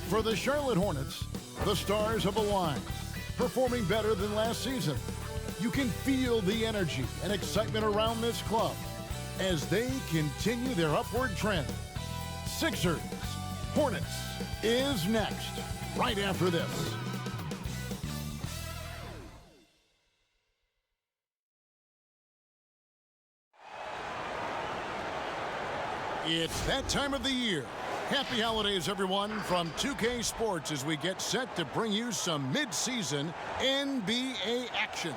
For the Charlotte Hornets, the stars have aligned, performing better than last season. You can feel the energy and excitement around this club as they continue their upward trend. Sixers, Hornets is next, right after this. It's that time of the year. Happy holidays, everyone, from 2K Sports as we get set to bring you some mid-season NBA action.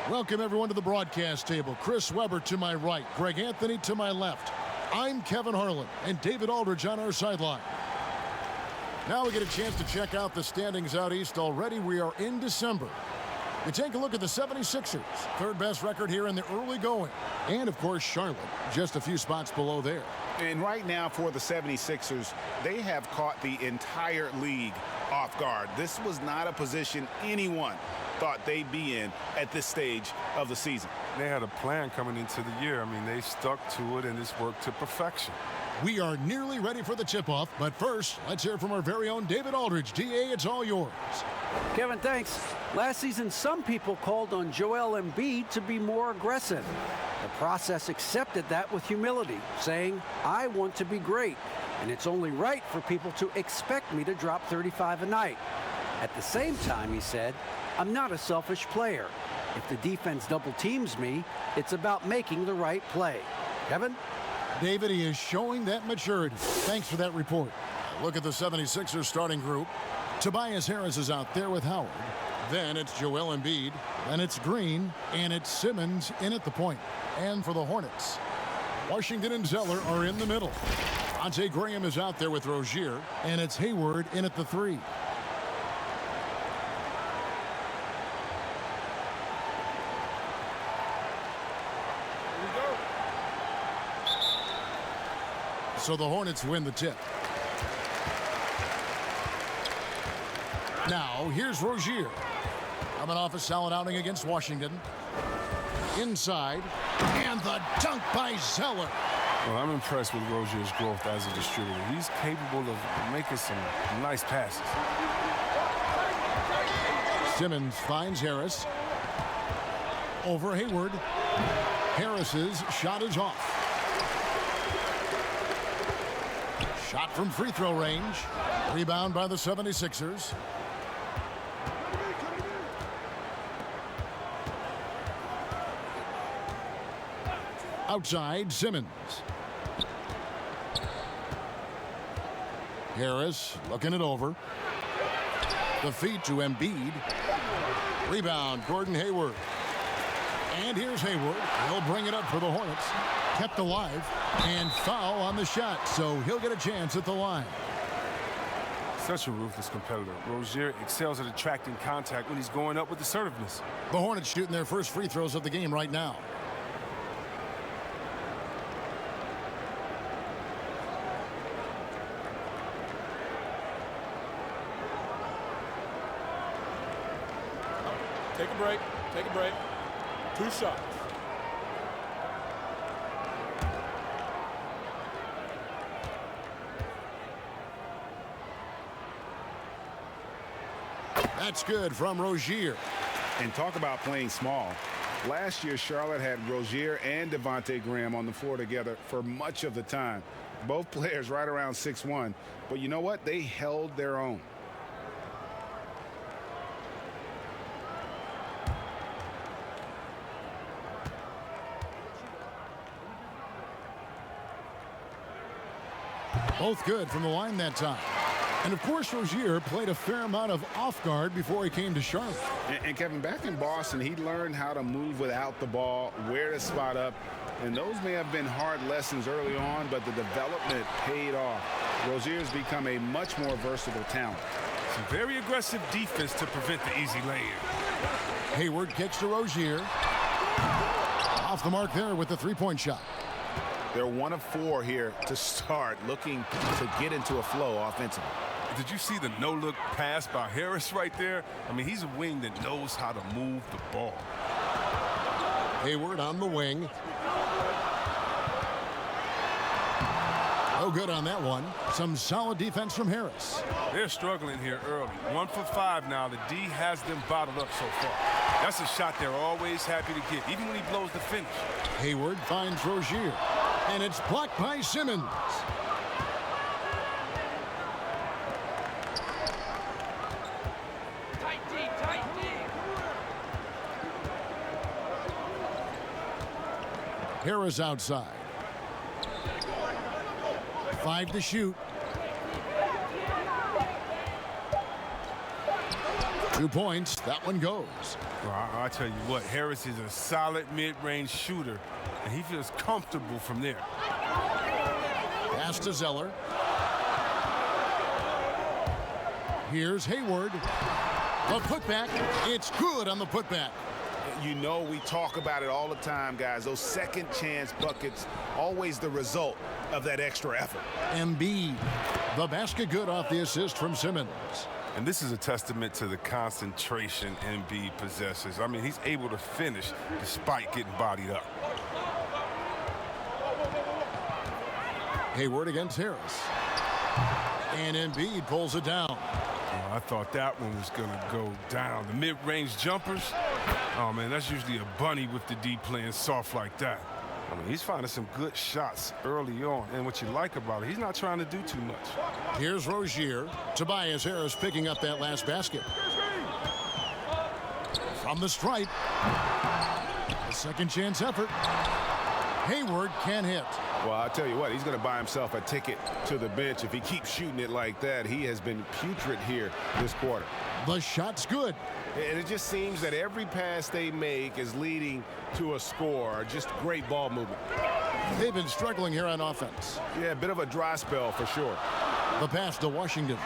Welcome, everyone, to the broadcast table. Chris Webber to my right, Greg Anthony to my left. I'm Kevin Harlan, and David Aldridge on our sideline. Now we get a chance to check out the standings out east already. We are in December. You take a look at the 76ers, third best record here in the early going. And, of course, Charlotte, just a few spots below there. And right now for the 76ers, they have caught the entire league off guard. This was not a position anyone thought they'd be in at this stage of the season. They had a plan coming into the year. I mean, they stuck to it, and it's worked to perfection. We are nearly ready for the tip-off, but first, let's hear from our very own David Aldridge. DA, it's all yours. Kevin, thanks. Last season, some people called on Joel Embiid to be more aggressive. The process accepted that with humility, saying, I want to be great, and it's only right for people to expect me to drop 35 a night. At the same time, he said, I'm not a selfish player. If the defense double teams me, it's about making the right play. Kevin? David, he is showing that maturity. Thanks for that report. Look at the 76ers starting group. Tobias Harris is out there with Howard. Then it's Joel Embiid, then it's Green, and it's Simmons in at the point. And for the Hornets, Washington and Zeller are in the middle. Devontae Graham is out there with Rozier, and it's Hayward in at the 3. So the Hornets win the tip. Now, here's Rozier. Coming off a solid outing against Washington. Inside, and the dunk by Zeller. Well, I'm impressed with Rozier's growth as a distributor. He's capable of making some nice passes. Simmons finds Harris. Over Hayward. Harris's shot is off. Shot from free throw range. Rebound by the 76ers. Outside, Simmons. Harris looking it over. The feed to Embiid. Rebound, Gordon Hayward. And here's Hayward. He'll bring it up for the Hornets. Kept alive. And foul on the shot, so he'll get a chance at the line. Such a ruthless competitor. Rozier excels at attracting contact when he's going up with assertiveness. The Hornets shooting their first free throws of the game right now. Take a break. Take a break. 2 shots. That's good from Rozier. And talk about playing small. Last year, Charlotte had Rozier and Devontae Graham on the floor together for much of the time. Both players right around 6'1", but you know what? They held their own. Both good from the line that time. And, of course, Rozier played a fair amount of off guard before he came to Charlotte. And Kevin, back in Boston, he learned how to move without the ball, where to spot up. And those may have been hard lessons early on, but the development paid off. Rozier's become a much more versatile talent. Some very aggressive defense to prevent the easy lay-in. Hayward kicks to Rozier. Off the mark there with the three-point shot. They're 1 of 4 here to start, looking to get into a flow offensively. Did you see the no-look pass by Harris right there? I mean, he's a wing that knows how to move the ball. Hayward on the wing. No good on that one. Some solid defense from Harris. They're struggling here early. 1 for 5 now. The D has them bottled up so far. That's a shot they're always happy to get, even when he blows the finish. Hayward finds Rozier, and it's blocked by Simmons. Harris outside. 5 to shoot. 2 points. That one goes. Well, I tell you what, Harris is a solid mid-range shooter, and he feels comfortable from there. Pass to Zeller. Here's Hayward. The putback. It's good on the putback. You know, we talk about it all the time, guys. Those second chance buckets, always the result of that extra effort. Embiid. The basket good off the assist from Simmons. And this is a testament to the concentration Embiid possesses. I mean, he's able to finish despite getting bodied up. Hayward against Harris. And Embiid pulls it down. Oh, I thought that one was going to go down. The mid-range jumpers, oh, man, that's usually a bunny with the D playing soft like that. I mean, he's finding some good shots early on. And what you like about it, he's not trying to do too much. Here's Rozier. Tobias Harris picking up that last basket. From the stripe. A second chance effort. Hayward can't hit. Well, I'll tell you what, he's going to buy himself a ticket to the bench if he keeps shooting it like that. He has been putrid here this quarter. The shot's good. And it just seems that every pass they make is leading to a score. Just great ball movement. They've been struggling here on offense. Yeah, a bit of a dry spell for sure. The pass to Washington.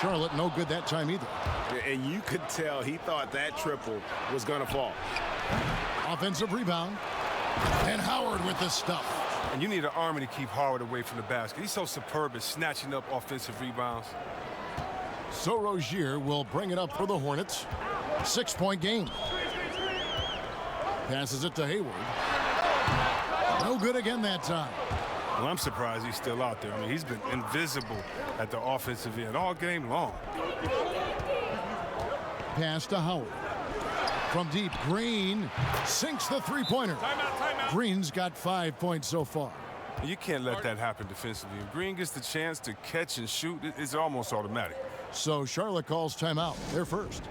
Charlotte no good that time either. And you could tell he thought that triple was going to fall. Offensive rebound. And Howard with the stuff. And you need an army to keep Howard away from the basket. He's so superb at snatching up offensive rebounds. So Rozier will bring it up for the Hornets. 6-point game. Passes it to Hayward. No good again that time. Well, I'm surprised he's still out there. I mean, he's been invisible at the offensive end all game long. Pass to Howard. From deep, Green sinks the three-pointer. Timeout. Green's got 5 points so far. You can't let that happen defensively. If Green gets the chance to catch and shoot, it's almost automatic. So Charlotte calls timeout. They're first.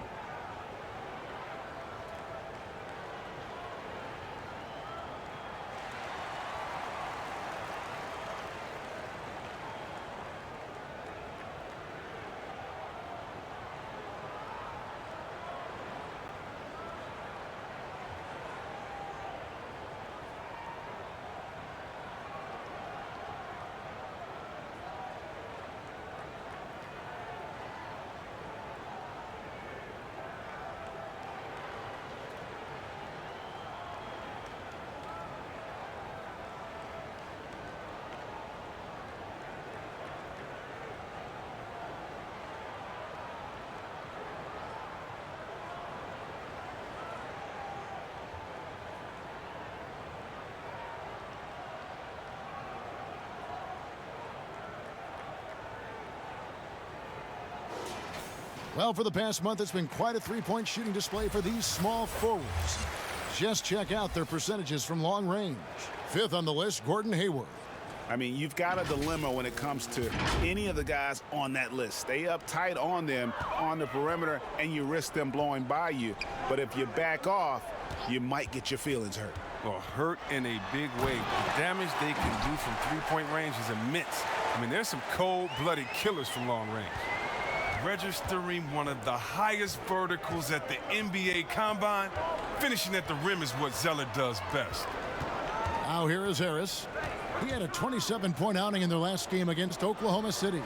Well, for the past month, it's been quite a three-point shooting display for these small forwards. Just check out their percentages from long range. 5th on the list, Gordon Hayward. I mean, you've got a dilemma when it comes to any of the guys on that list. Stay up tight on them on the perimeter, and you risk them blowing by you. But if you back off, you might get your feelings hurt. Well, hurt in a big way. The damage they can do from three-point range is immense. I mean, there's some cold-blooded killers from long range. Registering one of the highest verticals at the NBA Combine, finishing at the rim is what Zeller does best. Now here is Harris. He had a 27-point outing in their last game against Oklahoma City.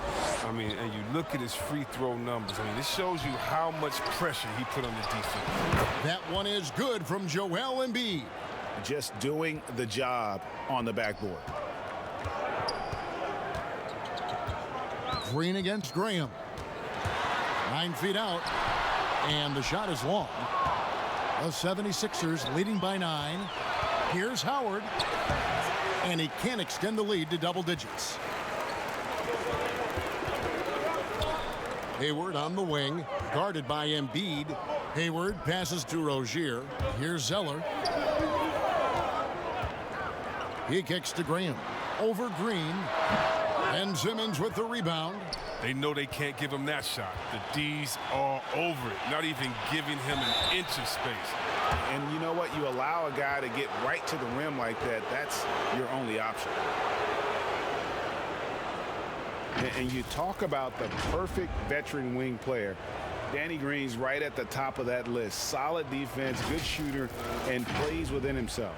I mean, and you look at his free throw numbers. I mean, this shows you how much pressure he put on the defense. That one is good from Joel Embiid. Just doing the job on the backboard. Green against Graham. 9 feet out, and the shot is long. The 76ers leading by 9. Here's Howard. And he can't extend the lead to double digits. Hayward on the wing, guarded by Embiid. Hayward passes to Rozier. Here's Zeller. He kicks to Graham. Over Green. And Simmons with the rebound. They know they can't give him that shot. The D's all over it, not even giving him an inch of space. And you know what? You allow a guy to get right to the rim like that, that's your only option. And you talk about the perfect veteran wing player. Danny Green's right at the top of that list. Solid defense, good shooter, and plays within himself.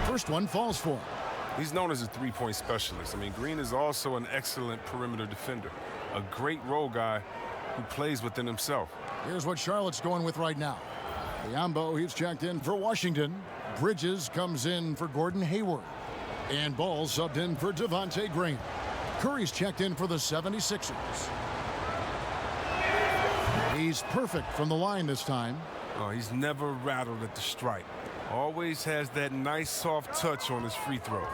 First one falls for him. He's known as a three-point specialist. I mean, Green is also an excellent perimeter defender, a great role guy who plays within himself. Here's what Charlotte's going with right now. Biombo, he's checked in for Washington. Bridges comes in for Gordon Hayward. And Ball subbed in for Devontae Graham. Curry's checked in for the 76ers. He's perfect from the line this time. Oh, he's never rattled at the stripe. Always has that nice soft touch on his free throws.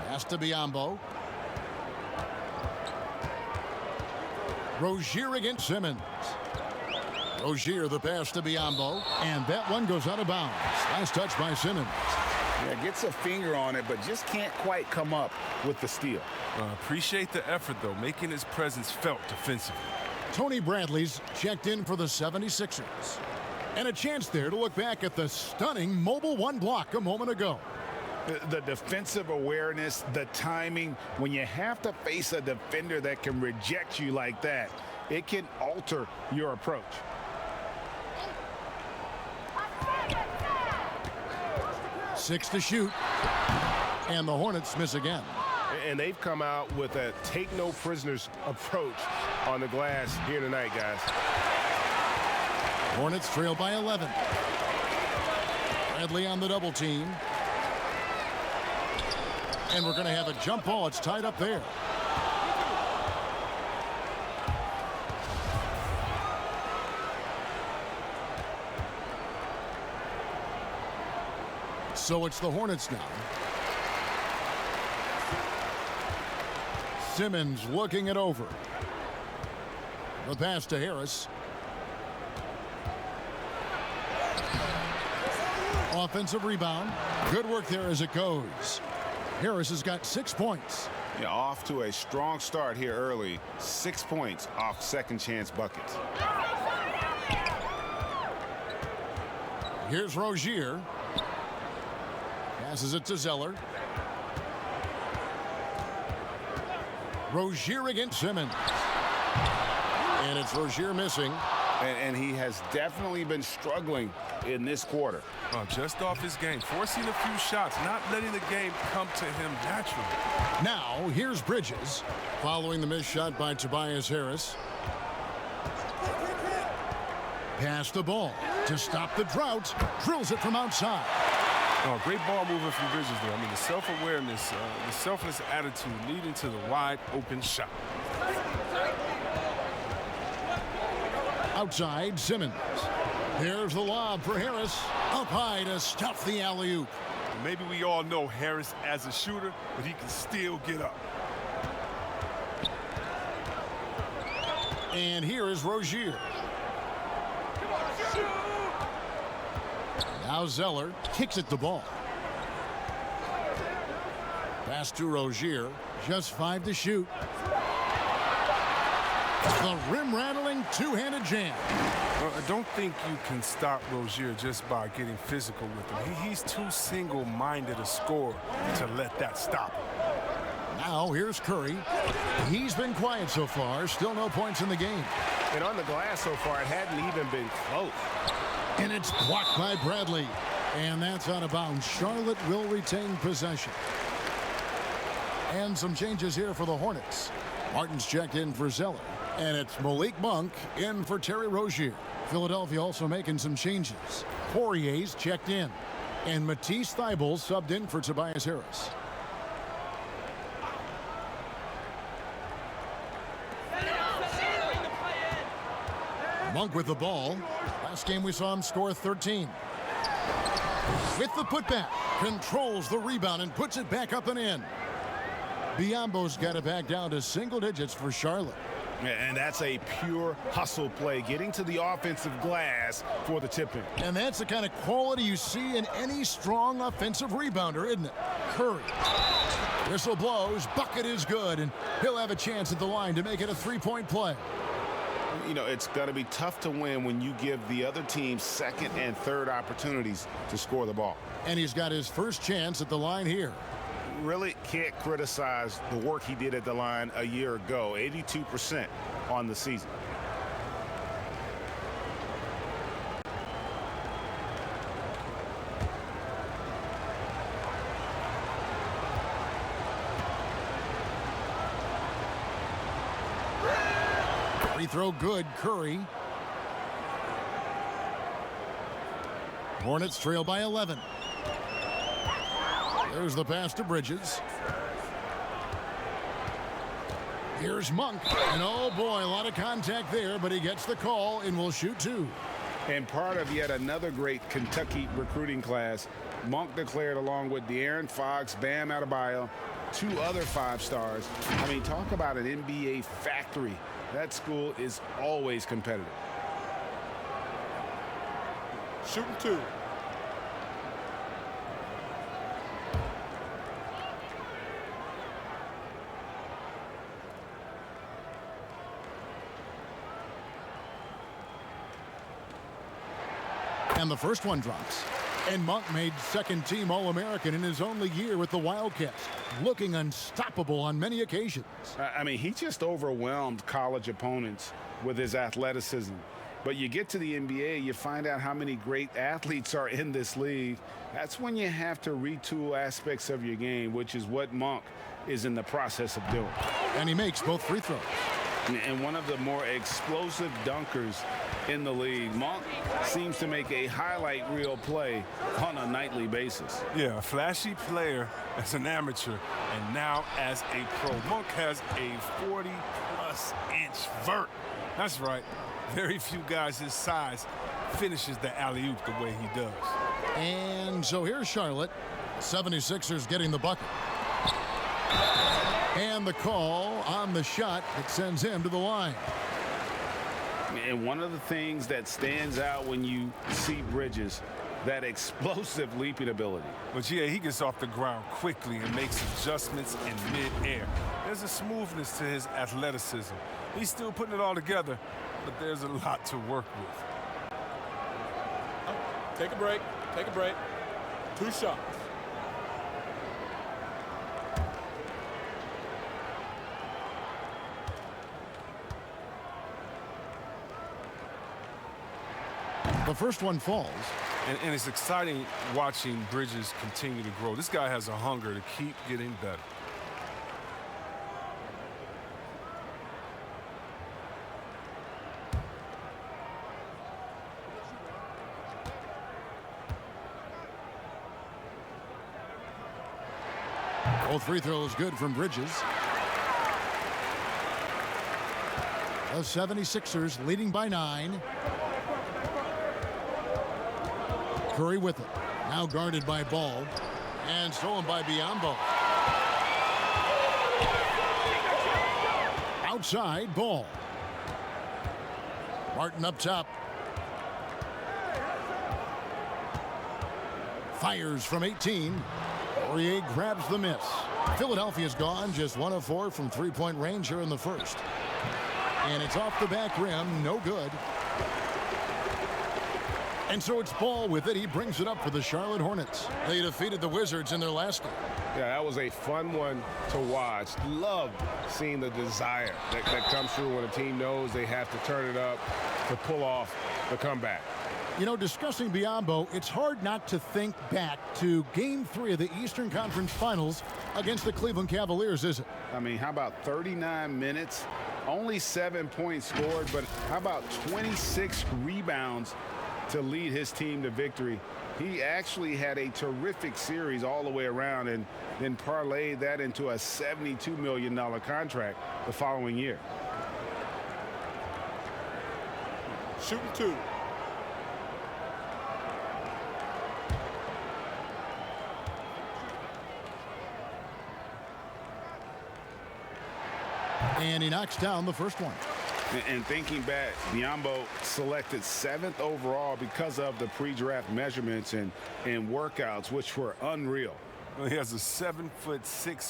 Pass to Biombo. Rozier against Simmons. Rozier the pass to Biombo. And that one goes out of bounds. Nice touch by Simmons. Yeah, gets a finger on it, but just can't quite come up with the steal. Appreciate the effort, though, making his presence felt defensively. Tony Bradley's checked in for the 76ers. And a chance there to look back at the stunning mobile one block a moment ago. The defensive awareness, the timing, when you have to face a defender that can reject you like that, it can alter your approach. Six to shoot. And the Hornets miss again. And they've come out with a take no prisoners approach on the glass here tonight, guys. Hornets trail by 11. Bradley on the double team. And we're going to have a jump ball. It's tied up there. So it's the Hornets now. Simmons looking it over. The pass to Harris. Offensive rebound. Good work there as it goes. Harris has got 6 points. Yeah, off to a strong start here early. 6 points off second chance buckets. Here's Rozier. Passes it to Zeller. Rozier against Simmons. And it's Rozier missing. And he has definitely been struggling in this quarter. Just off his game, forcing a few shots, not letting the game come to him naturally. Now, here's Bridges, following the missed shot by Tobias Harris. Pass the ball to stop the drought. Drills it from outside. Oh, great ball movement from Bridges there. I mean, the self-awareness, the selfless attitude leading to the wide open shot. Outside, Simmons. There's the lob for Harris. Up high to stuff the alley-oop. Maybe we all know Harris as a shooter, but he can still get up. And here is Rozier. Now Zeller kicks at the ball. Pass to Rozier. Just 5 to shoot. The rim-rattling two-handed jam. I don't think you can stop Rozier just by getting physical with him. He's too single-minded a scorer to let that stop him. Now here's Curry. He's been quiet so far. Still no points in the game. And on the glass so far, it hadn't even been close. And it's blocked by Bradley. And that's out of bounds. Charlotte will retain possession. And some changes here for the Hornets. Martin's checked in for Zeller. And it's Malik Monk in for Terry Rozier. Philadelphia also making some changes. Poirier's checked in. And Matisse Thybulle subbed in for Tobias Harris. Monk with the ball. Last game we saw him score 13. With the putback, controls the rebound and puts it back up and in. Biyombo's got it back down to single digits for Charlotte. And that's a pure hustle play, getting to the offensive glass for the tip-in. And that's the kind of quality you see in any strong offensive rebounder, isn't it? Curry. Whistle blows, bucket is good, and he'll have a chance at the line to make it a three-point play. You know, it's going to be tough to win when you give the other team second and third opportunities to score the ball. And he's got his first chance at the line here. Really can't criticize the work he did at the line a year ago. 82% on the season. Free throw good, Curry. Hornets trail by 11. There's the pass to Bridges. Here's Monk. And oh boy, a lot of contact there, but he gets the call and will shoot two. And part of yet another great Kentucky recruiting class, Monk declared along with De'Aaron Fox, Bam Adebayo, two other 5 stars. I mean, talk about an NBA factory. That school is always competitive. Shooting two. And the first one drops. And Monk made second-team All-American in his only year with the Wildcats, looking unstoppable on many occasions. I mean, he just overwhelmed college opponents with his athleticism. But you get to the NBA, you find out how many great athletes are in this league. That's when you have to retool aspects of your game, which is what Monk is in the process of doing. And he makes both free throws. And one of the more explosive dunkers in the league. Monk seems to make a highlight reel play on a nightly basis. Yeah, a flashy player as an amateur and now as a pro. Monk has a 40-plus inch vert. That's right. Very few guys his size finishes the alley-oop the way he does. And so here's Charlotte. 76ers getting the bucket. And the call on the shot that sends him to the line. And one of the things that stands out when you see Bridges, that explosive leaping ability. But yeah, he gets off the ground quickly and makes adjustments in mid-air. There's a smoothness to his athleticism. He's still putting it all together, but there's a lot to work with. Take a break. Take a break. 2 shots. The first one falls. And it's exciting watching Bridges continue to grow. This guy has a hunger to keep getting better. Both free throws good from Bridges. The 76ers leading by 9. Curry with it. Now guarded by Ball. And stolen by Biyombo. Outside, Ball. Martin up top. Fires from 18. Poirier grabs the miss. Philadelphia's gone just 1 of 4 from three-point range here in the first. And it's off the back rim, no good. And so it's Ball with it. He brings it up for the Charlotte Hornets. They defeated the Wizards in their last game. Yeah, that was a fun one to watch. Love seeing the desire that comes through when a team knows they have to turn it up to pull off the comeback. You know, discussing Biyombo, it's hard not to think back to Game 3 of the Eastern Conference Finals against the Cleveland Cavaliers, is it? I mean, how about 39 minutes? Only 7 points scored, but how about 26 rebounds to lead his team to victory? He actually had a terrific series all the way around and then parlayed that into a $72 million contract the following year. Shooting 2. And he knocks down the first one. And thinking back, Biyombo selected 7th overall because of the pre-draft measurements and workouts, which were unreal. Well, he has a 7'6"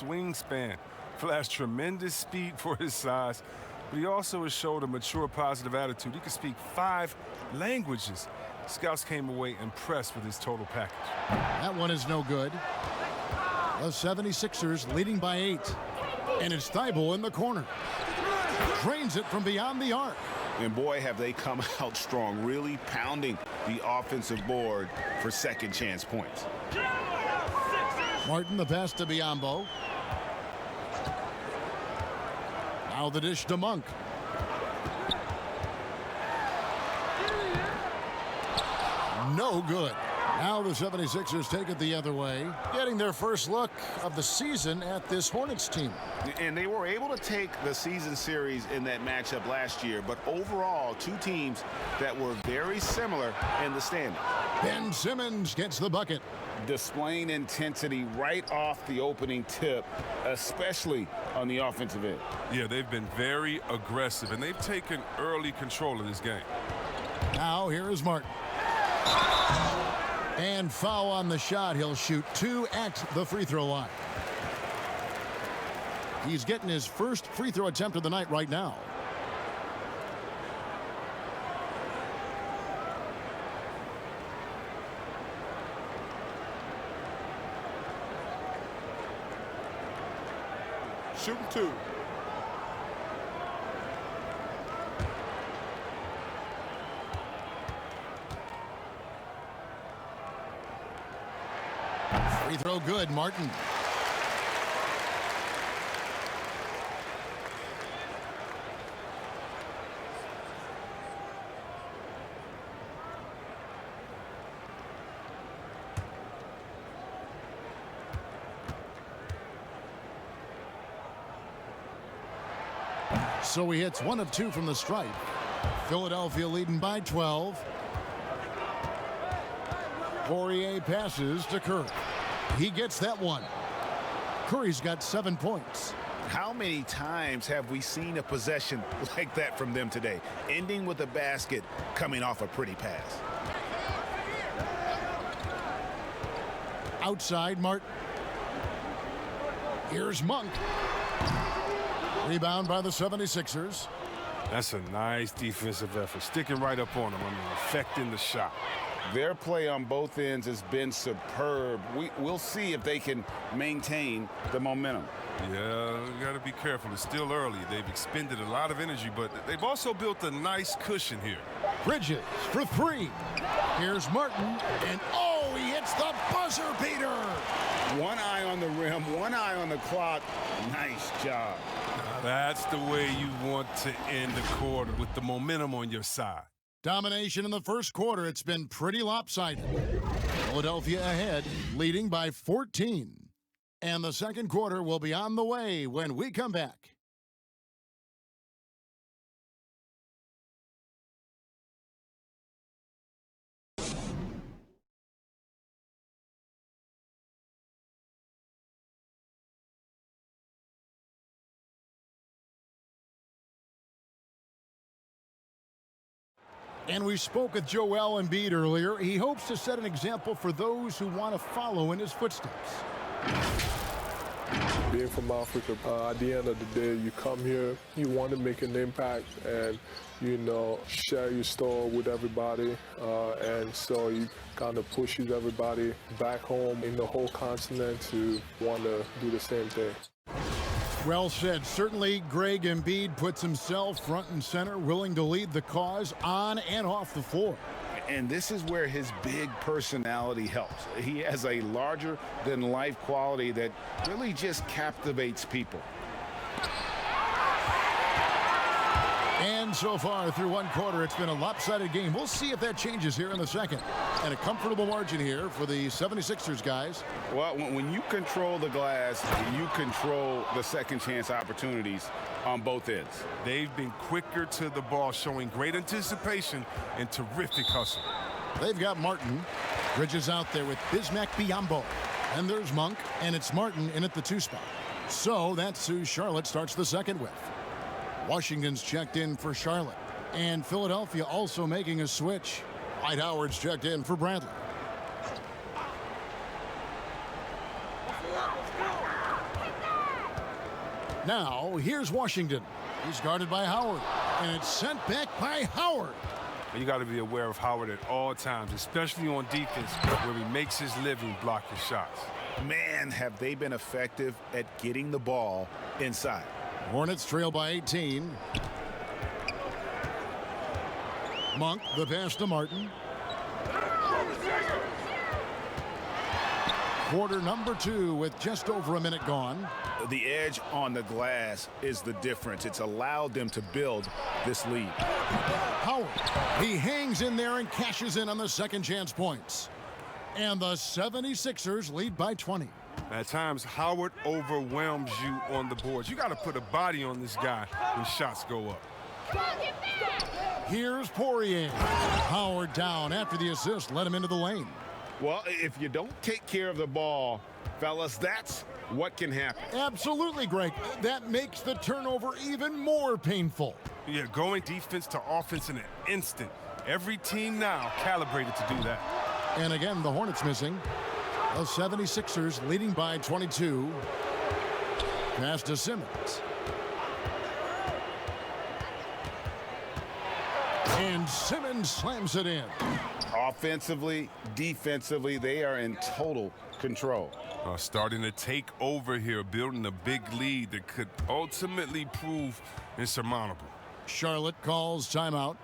wingspan, flashed tremendous speed for his size, but he also has showed a mature, positive attitude. He can speak 5 languages. Scouts came away impressed with his total package. That one is no good. The 76ers leading by 8. And it's Thibault in the corner. Drains it from beyond the arc. And boy, have they come out strong, really pounding the offensive board for second chance points. Martin the pass to Biyombo. Now the dish to Monk. No good. Now the 76ers take it the other way, getting their first look of the season at this Hornets team. And they were able to take the season series in that matchup last year, but overall, 2 teams that were very similar in the standing. Ben Simmons gets the bucket. Displaying intensity right off the opening tip, especially on the offensive end. Yeah, they've been very aggressive, and they've taken early control of this game. Now here is Martin. And foul on the shot. He'll shoot 2 at the free throw line. He's getting his first free throw attempt of the night right now. Shooting 2. Free throw good, Martin. So he hits 1 of 2 from the stripe. Philadelphia leading by 12. Poirier passes to Curry. He gets that one. Curry's got 7 points. How many times have we seen a possession like that from them today, ending with a basket coming off a pretty pass? Outside, Martin. Here's Monk. Rebound by the 76ers. That's a nice defensive effort, sticking right up on him. I mean, affecting the shot. Their play on both ends has been superb. We'll see if they can maintain the momentum. Yeah, you got to be careful. It's still early. They've expended a lot of energy, but they've also built a nice cushion here. Bridges for 3. Here's Martin, and oh, he hits the buzzer beater. One eye on the rim, one eye on the clock. Nice job. That's the way you want to end the quarter, with the momentum on your side. Domination in the first quarter. It's been pretty lopsided. Philadelphia ahead, leading by 14. And the second quarter will be on the way when we come back. And we spoke with Joel Embiid earlier. He hopes to set an example for those who want to follow in his footsteps. Being from Africa, at the end of the day, you come here, you want to make an impact and, you know, share your story with everybody. And so you kind of pushes everybody back home in the whole continent to want to do the same thing. Well said. Certainly, Greg Embiid puts himself front and center, willing to lead the cause on and off the floor. And this is where his big personality helps. He has a larger-than-life quality that really just captivates people. And so far through one quarter, it's been a lopsided game. We'll see if that changes here in the second. And a comfortable margin here for the 76ers guys. Well, when you control the glass, you control the second chance opportunities on both ends. They've been quicker to the ball, showing great anticipation and terrific hustle. They've got Martin. Bridges out there with Bismack Biyombo. And there's Monk, and it's Martin in at the 2 spot. So that's who Charlotte starts the second with. Washington's checked in for Charlotte. And Philadelphia also making a switch. Dwight Howard's checked in for Bradley. Now, here's Washington. He's guarded by Howard. And it's sent back by Howard. You got to be aware of Howard at all times, especially on defense, where he makes his living blocking shots. Man, have they been effective at getting the ball inside. Hornets trail by 18. Monk, the pass to Martin. Quarter number 2 with just over a minute gone. The edge on the glass is the difference. It's allowed them to build this lead. Howard, he hangs in there and cashes in on the second chance points. And the 76ers lead by 20. At times, Howard overwhelms you on the boards. You got to put a body on this guy when shots go up. Here's Poirier. Howard down after the assist, let him into the lane. Well, if you don't take care of the ball, fellas, that's what can happen. Absolutely, Greg. That makes the turnover even more painful. Yeah, going defense to offense in an instant. Every team now calibrated to do that. And again, the Hornets missing. The 76ers leading by 22. Pass to Simmons. And Simmons slams it in. Offensively, defensively, they are in total control. Starting to take over here, building a big lead that could ultimately prove insurmountable. Charlotte calls timeout.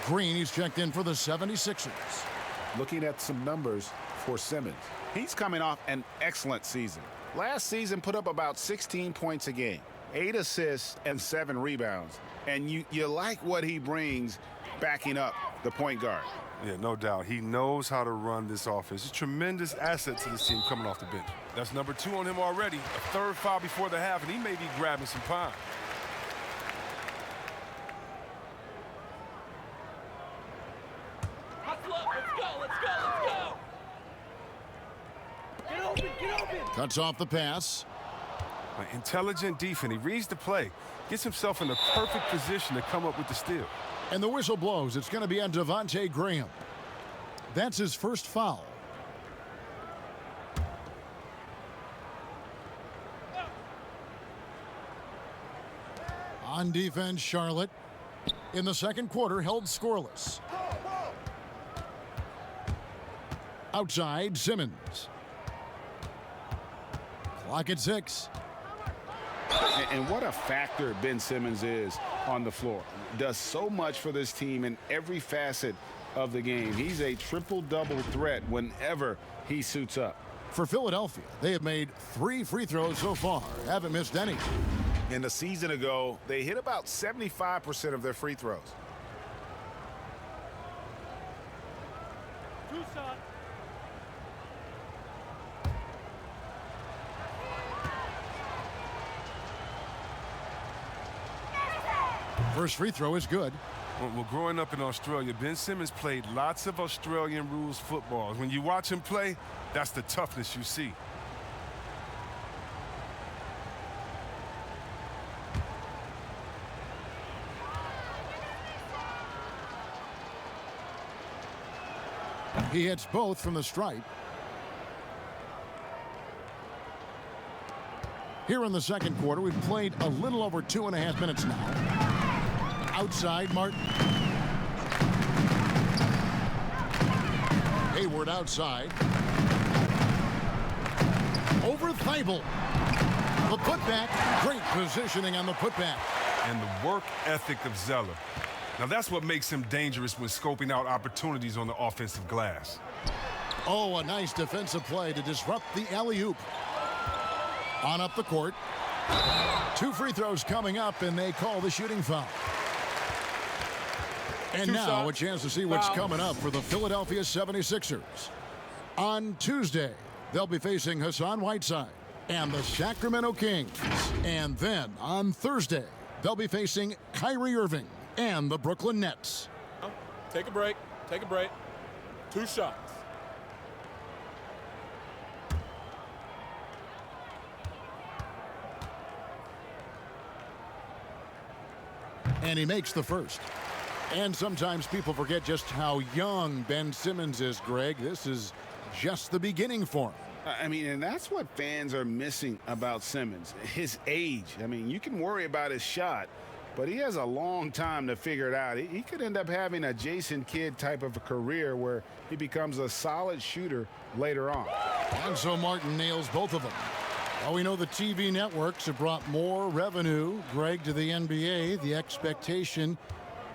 Green, he's checked in for the 76ers. Looking at some numbers for Simmons. He's coming off an excellent season. Last season put up about 16 points a game, 8 assists and 7 rebounds. And you like what he brings backing up the point guard. Yeah, no doubt. He knows how to run this offense. He's a tremendous asset to this team coming off the bench. That's number 2 on him already. A third foul before the half, and he may be grabbing some pine. Cuts off the pass. Intelligent defense. He reads the play, gets himself in the perfect position to come up with the steal. And the whistle blows. It's going to be on Devontae Graham. That's his first foul. On defense, Charlotte, in the second quarter, held scoreless. Outside, Simmons. Clock at 6. And what a factor Ben Simmons is on the floor. Does so much for this team in every facet of the game. He's a triple-double threat whenever he suits up. For Philadelphia, they have made 3 free throws so far. Haven't missed any. In the season ago, they hit about 75% of their free throws. First free throw is good. Well, growing up in Australia, Ben Simmons played lots of Australian rules football. When you watch him play, that's the toughness you see. He hits both from the stripe. Here in the second quarter, we've played a little over 2.5 minutes now. Outside, Martin. Hayward outside. Over Thibault. The putback. Great positioning on the putback. And the work ethic of Zeller. Now that's what makes him dangerous when scoping out opportunities on the offensive glass. Oh, a nice defensive play to disrupt the alley-oop. On up the court. 2 free throws coming up, and they call the shooting foul. And now a chance to see what's coming up for the Philadelphia 76ers. On Tuesday, they'll be facing Hassan Whiteside and the Sacramento Kings. And then on Thursday, they'll be facing Kyrie Irving and the Brooklyn Nets. Take a break. Take a break. 2 shots. And he makes the first. And sometimes people forget just how young Ben Simmons is, Greg. This is just the beginning for him. I mean, and that's what fans are missing about Simmons, his age. I mean, you can worry about his shot, but he has a long time to figure it out. He could end up having a Jason Kidd type of a career where he becomes a solid shooter later on. And so Martin nails both of them. Well, we know the TV networks have brought more revenue, Greg, to the NBA. The expectation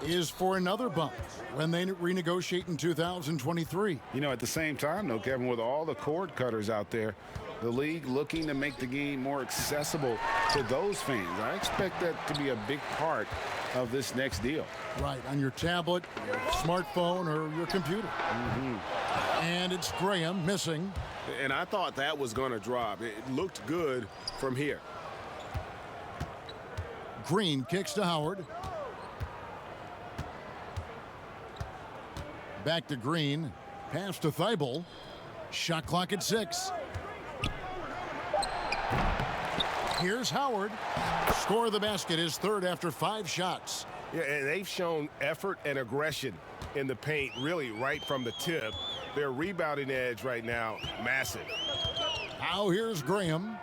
is for another bump when they renegotiate in 2023. You know, at the same time, though, Kevin, with all the cord cutters out there, the league looking to make the game more accessible to those fans. I expect that to be a big part of this next deal. Right, on your tablet, your smartphone, or your computer. And it's Graham missing. And I thought that was going to drop. It looked good from here. Green kicks to Howard. Back to Green. Pass to Thibault. Shot clock at 6. Here's Howard. Score of the basket, his third after 5 shots. Yeah, and they've shown effort and aggression in the paint, really right from the tip. Their rebounding edge right now, massive. Now here's Graham.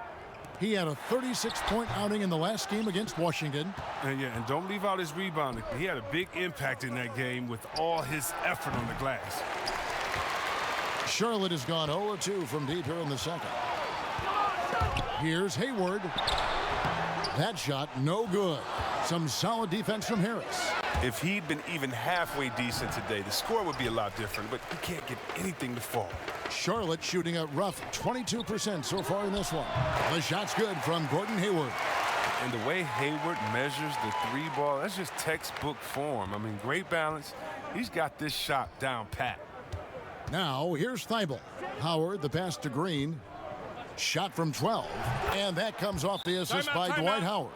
He had a 36-point outing in the last game against Washington. And don't leave out his rebounding. He had a big impact in that game with all his effort on the glass. Charlotte has gone 0-2 from deep here in the second. Here's Hayward. That shot, no good. Some solid defense from Harris. If he'd been even halfway decent today, the score would be a lot different, but he can't get anything to fall. Charlotte shooting a rough 22% so far in this one. The shot's good from Gordon Hayward. And the way Hayward measures the 3-ball, that's just textbook form. I mean, great balance. He's got this shot down pat. Now, here's Thibault. Howard, the pass to Green. Shot from 12. And that comes off the assist by Dwight Howard.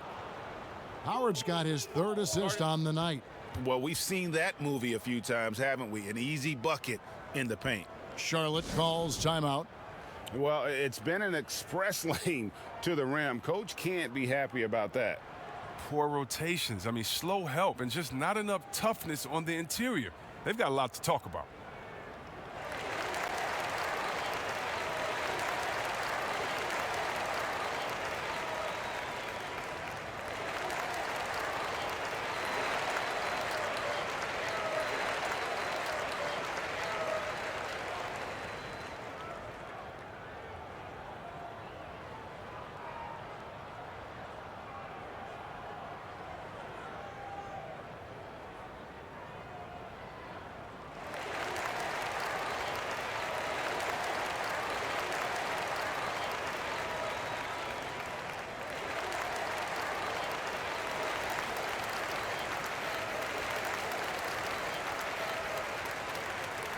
Howard's got his 3rd assist on the night. Well, we've seen that movie a few times, haven't we? An easy bucket in the paint. Charlotte calls timeout. Well, it's been an express lane to the rim. Coach can't be happy about that. Poor rotations. I mean, slow help and just not enough toughness on the interior. They've got a lot to talk about.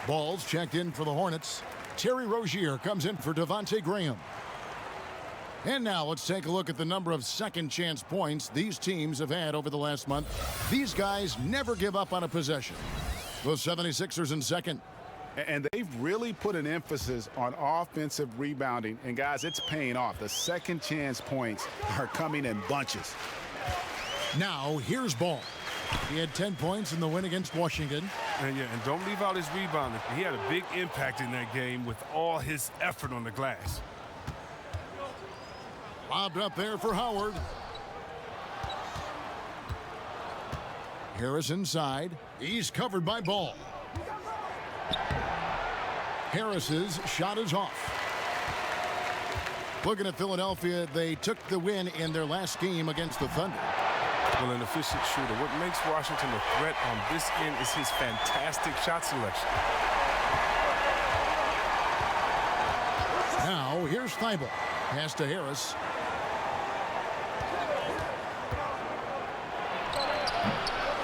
Ball's checked in for the Hornets. Terry Rozier comes in for Devontae Graham. And now let's take a look at the number of second chance points these teams have had over the last month. These guys never give up on a possession. The 76ers in second. And they've really put an emphasis on offensive rebounding. And, guys, it's paying off. The second chance points are coming in bunches. Now, here's Ball. He had 10 points in the win against Washington. And don't leave out his rebounding. He had a big impact in that game with all his effort on the glass. Lobbed up there for Howard. Harris inside. He's covered by Ball. Harris's shot is off. Looking at Philadelphia, they took the win in their last game against the Thunder. Well, an efficient shooter. What makes Washington a threat on this end is his fantastic shot selection. Now, here's Thibault. Pass to Harris.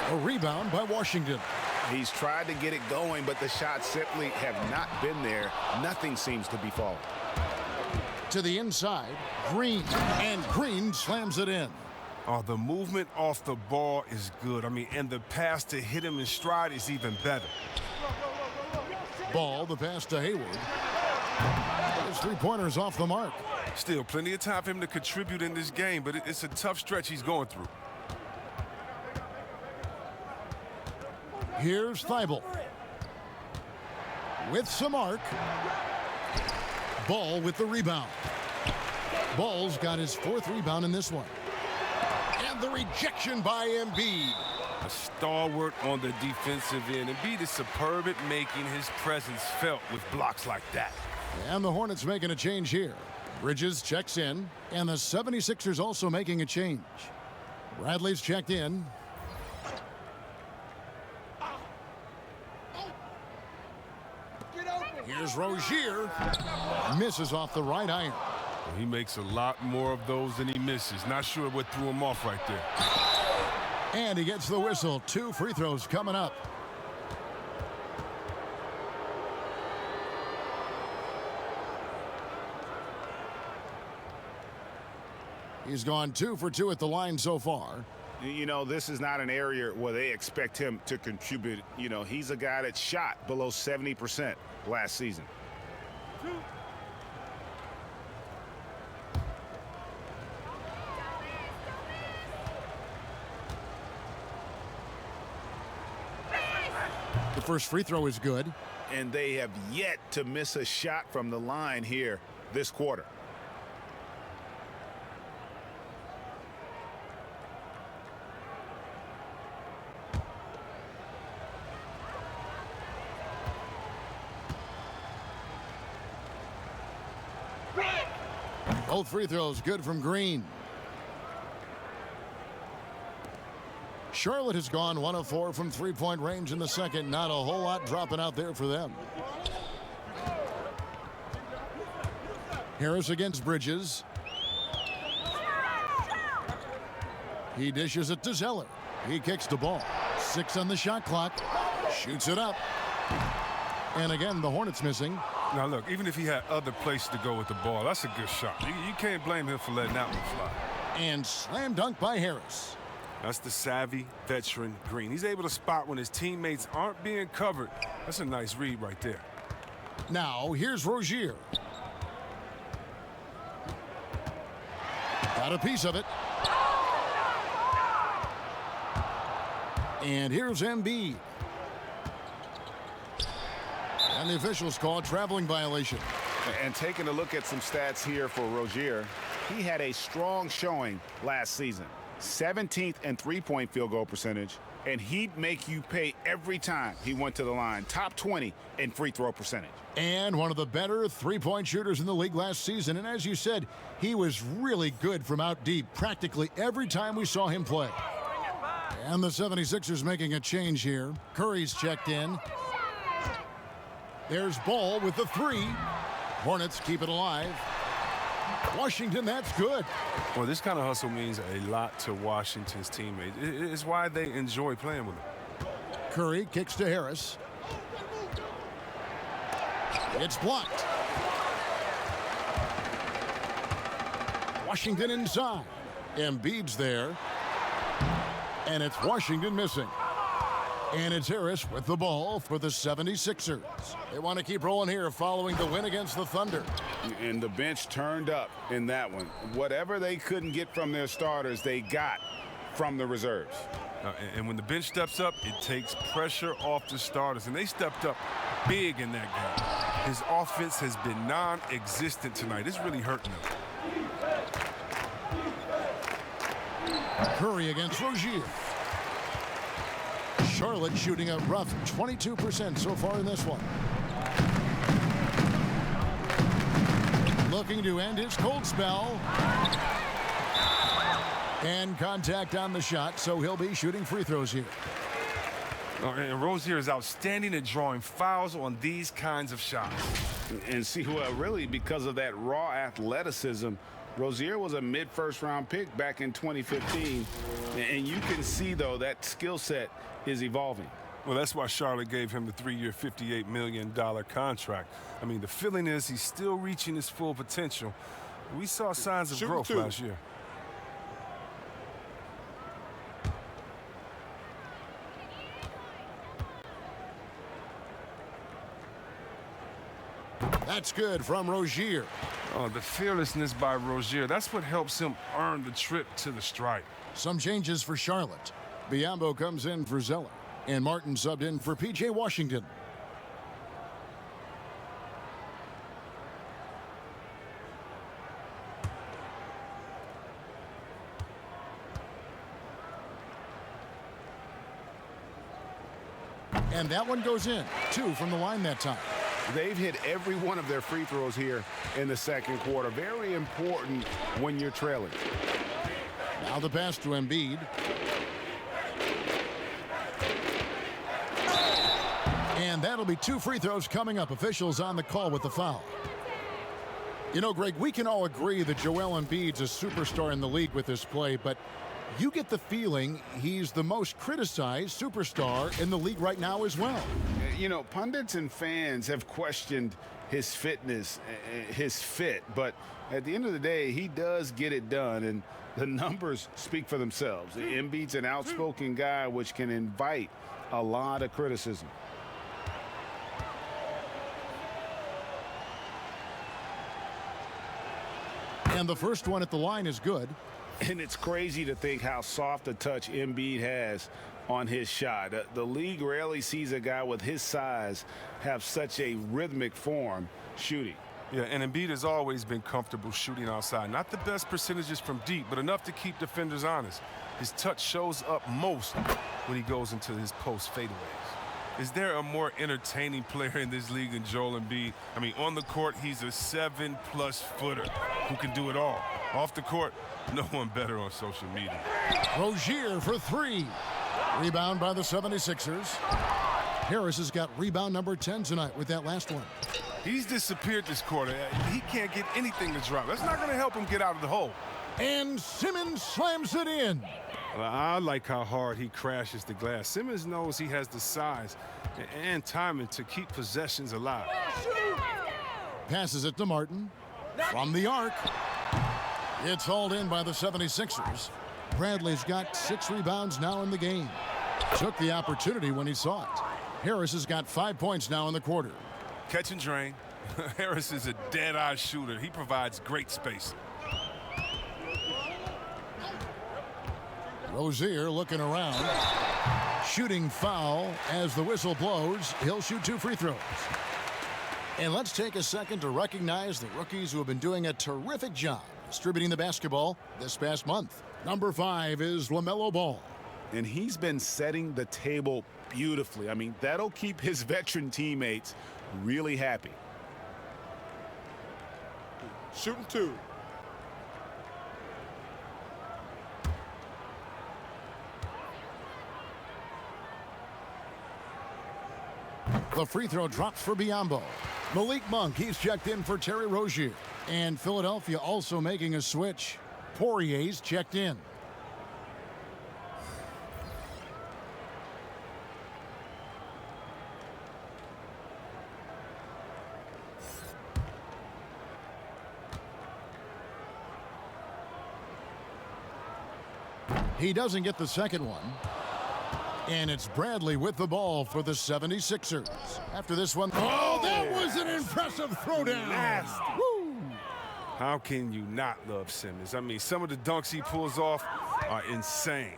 A rebound by Washington. He's tried to get it going, but the shots simply have not been there. Nothing seems to be falling. To the inside, Green. And Green slams it in. Oh, the movement off the ball is good. I mean, and the pass to hit him in stride is even better. Ball, the pass to Hayward. His three-pointers off the mark. Still, plenty of time for him to contribute in this game, but it's a tough stretch he's going through. Here's Thibault. With some arc. Ball with the rebound. Ball's got his fourth rebound in this one. And the rejection by Embiid. A stalwart on the defensive end. Embiid is superb at making his presence felt with blocks like that. And the Hornets making a change here. Bridges checks in. And the 76ers also making a change. Bradley's checked in. Here's Rozier. Misses off the right iron. Well, he makes a lot more of those than he misses. Not sure what threw him off right there. And he gets the whistle. 2 free throws coming up. He's gone 2 for 2 at the line so far. You know, this is not an area where they expect him to contribute. You know, he's a guy that shot below 70% last season. The first free throw is good. And they have yet to miss a shot from the line here this quarter. Both free throws good from Green. Charlotte has gone 1 of 4 from three-point range in the second. Not a whole lot dropping out there for them. Harris against Bridges. He dishes it to Zeller. He kicks the ball. 6 on the shot clock. Shoots it up. And again, the Hornets missing. Now, look, even if he had other places to go with the ball, that's a good shot. You can't blame him for letting that one fly. And slam dunk by Harris. That's the savvy veteran Green. He's able to spot when his teammates aren't being covered. That's a nice read right there. Now, here's Rozier. Got a piece of it. And here's Embiid. And the officials call traveling violation. And taking a look at some stats here for Rozier, he had a strong showing last season. 17th in three-point field goal percentage, and he'd make you pay every time he went to the line. Top 20 in free throw percentage. And one of the better three-point shooters in the league last season. And as you said, he was really good from out deep practically every time we saw him play. And the 76ers making a change here. Curry's checked in. There's Ball with the 3. Hornets keep it alive. Washington, that's good. Well, this kind of hustle means a lot to Washington's teammates. It's why they enjoy playing with him. Curry kicks to Harris. It's blocked. Washington inside. Embiid's there. And it's Washington missing. And it's Harris with the ball for the 76ers. They want to keep rolling here following the win against the Thunder. And the bench turned up in that one. Whatever they couldn't get from their starters, they got from the reserves. And when the bench steps up, it takes pressure off the starters. And they stepped up big in that game. His offense has been non-existent tonight. It's really hurting him. Curry against Rozier. Charlotte shooting a rough 22% so far in this one. Looking to end his cold spell. And contact on the shot, so he'll be shooting free throws here. And Rozier is outstanding at drawing fouls on these kinds of shots. And see, well, really, because of that raw athleticism, Rozier was a mid-first round pick back in 2015. And you can see, though, that skill set is evolving. Well, that's why Charlotte gave him the 3-year, $58 million contract. I mean, the feeling is he's still reaching his full potential. We saw signs of growth last year. That's good from Rozier. Oh, the fearlessness by Rozier, that's what helps him earn the trip to the stripe. Some changes for Charlotte. Biyombo comes in for Zeller, and Martin subbed in for P.J. Washington. And that one goes in. 2 from the line that time. They've hit every one of their free throws here in the second quarter. Very important when you're trailing. Now the pass to Embiid. And that'll be 2 free throws coming up. Officials on the call with the foul. You know, Greg, we can all agree that Joel Embiid's a superstar in the league with this play, but you get the feeling he's the most criticized superstar in the league right now as well. You know, pundits and fans have questioned his fitness, his fit, but at the end of the day, he does get it done, and the numbers speak for themselves. Embiid's an outspoken guy, which can invite a lot of criticism. And the first one at the line is good. And it's crazy to think how soft a touch Embiid has on his shot. The league rarely sees a guy with his size have such a rhythmic form shooting. Yeah, and Embiid has always been comfortable shooting outside. Not the best percentages from deep, but enough to keep defenders honest. His touch shows up most when he goes into his post fadeaways. Is there a more entertaining player in this league than Joel Embiid? I mean, on the court, he's a 7+ footer who can do it all. Off the court, no one better on social media. Rozier for 3. Rebound by the 76ers. Harris has got rebound number 10 tonight with that last one. He's disappeared this quarter. He can't get anything to drop. That's not going to help him get out of the hole. And Simmons slams it in. Well, I like how hard he crashes the glass. Simmons knows he has the size and timing to keep possessions alive. Passes it to Martin. From the arc. It's hauled in by the 76ers. Bradley's got 6 rebounds now in the game. Took the opportunity when he saw it. Harris has got 5 points now in the quarter. Catch and drain. Harris is a dead-eye shooter. He provides great space. Rozier looking around. Shooting foul as the whistle blows. He'll shoot 2 free throws. And let's take a second to recognize the rookies who have been doing a terrific job distributing the basketball this past month. Number 5 is LaMelo Ball. And he's been setting the table beautifully. I mean, that'll keep his veteran teammates really happy. Shooting 2. The free throw drops for Biyombo. Malik Monk, he's checked in for Terry Rozier. And Philadelphia also making a switch. Poirier's checked in. He doesn't get the second one. And it's Bradley with the ball for the 76ers. After this one, oh, that was an impressive throwdown. Woo. How can you not love Simmons? I mean, some of the dunks he pulls off are insane.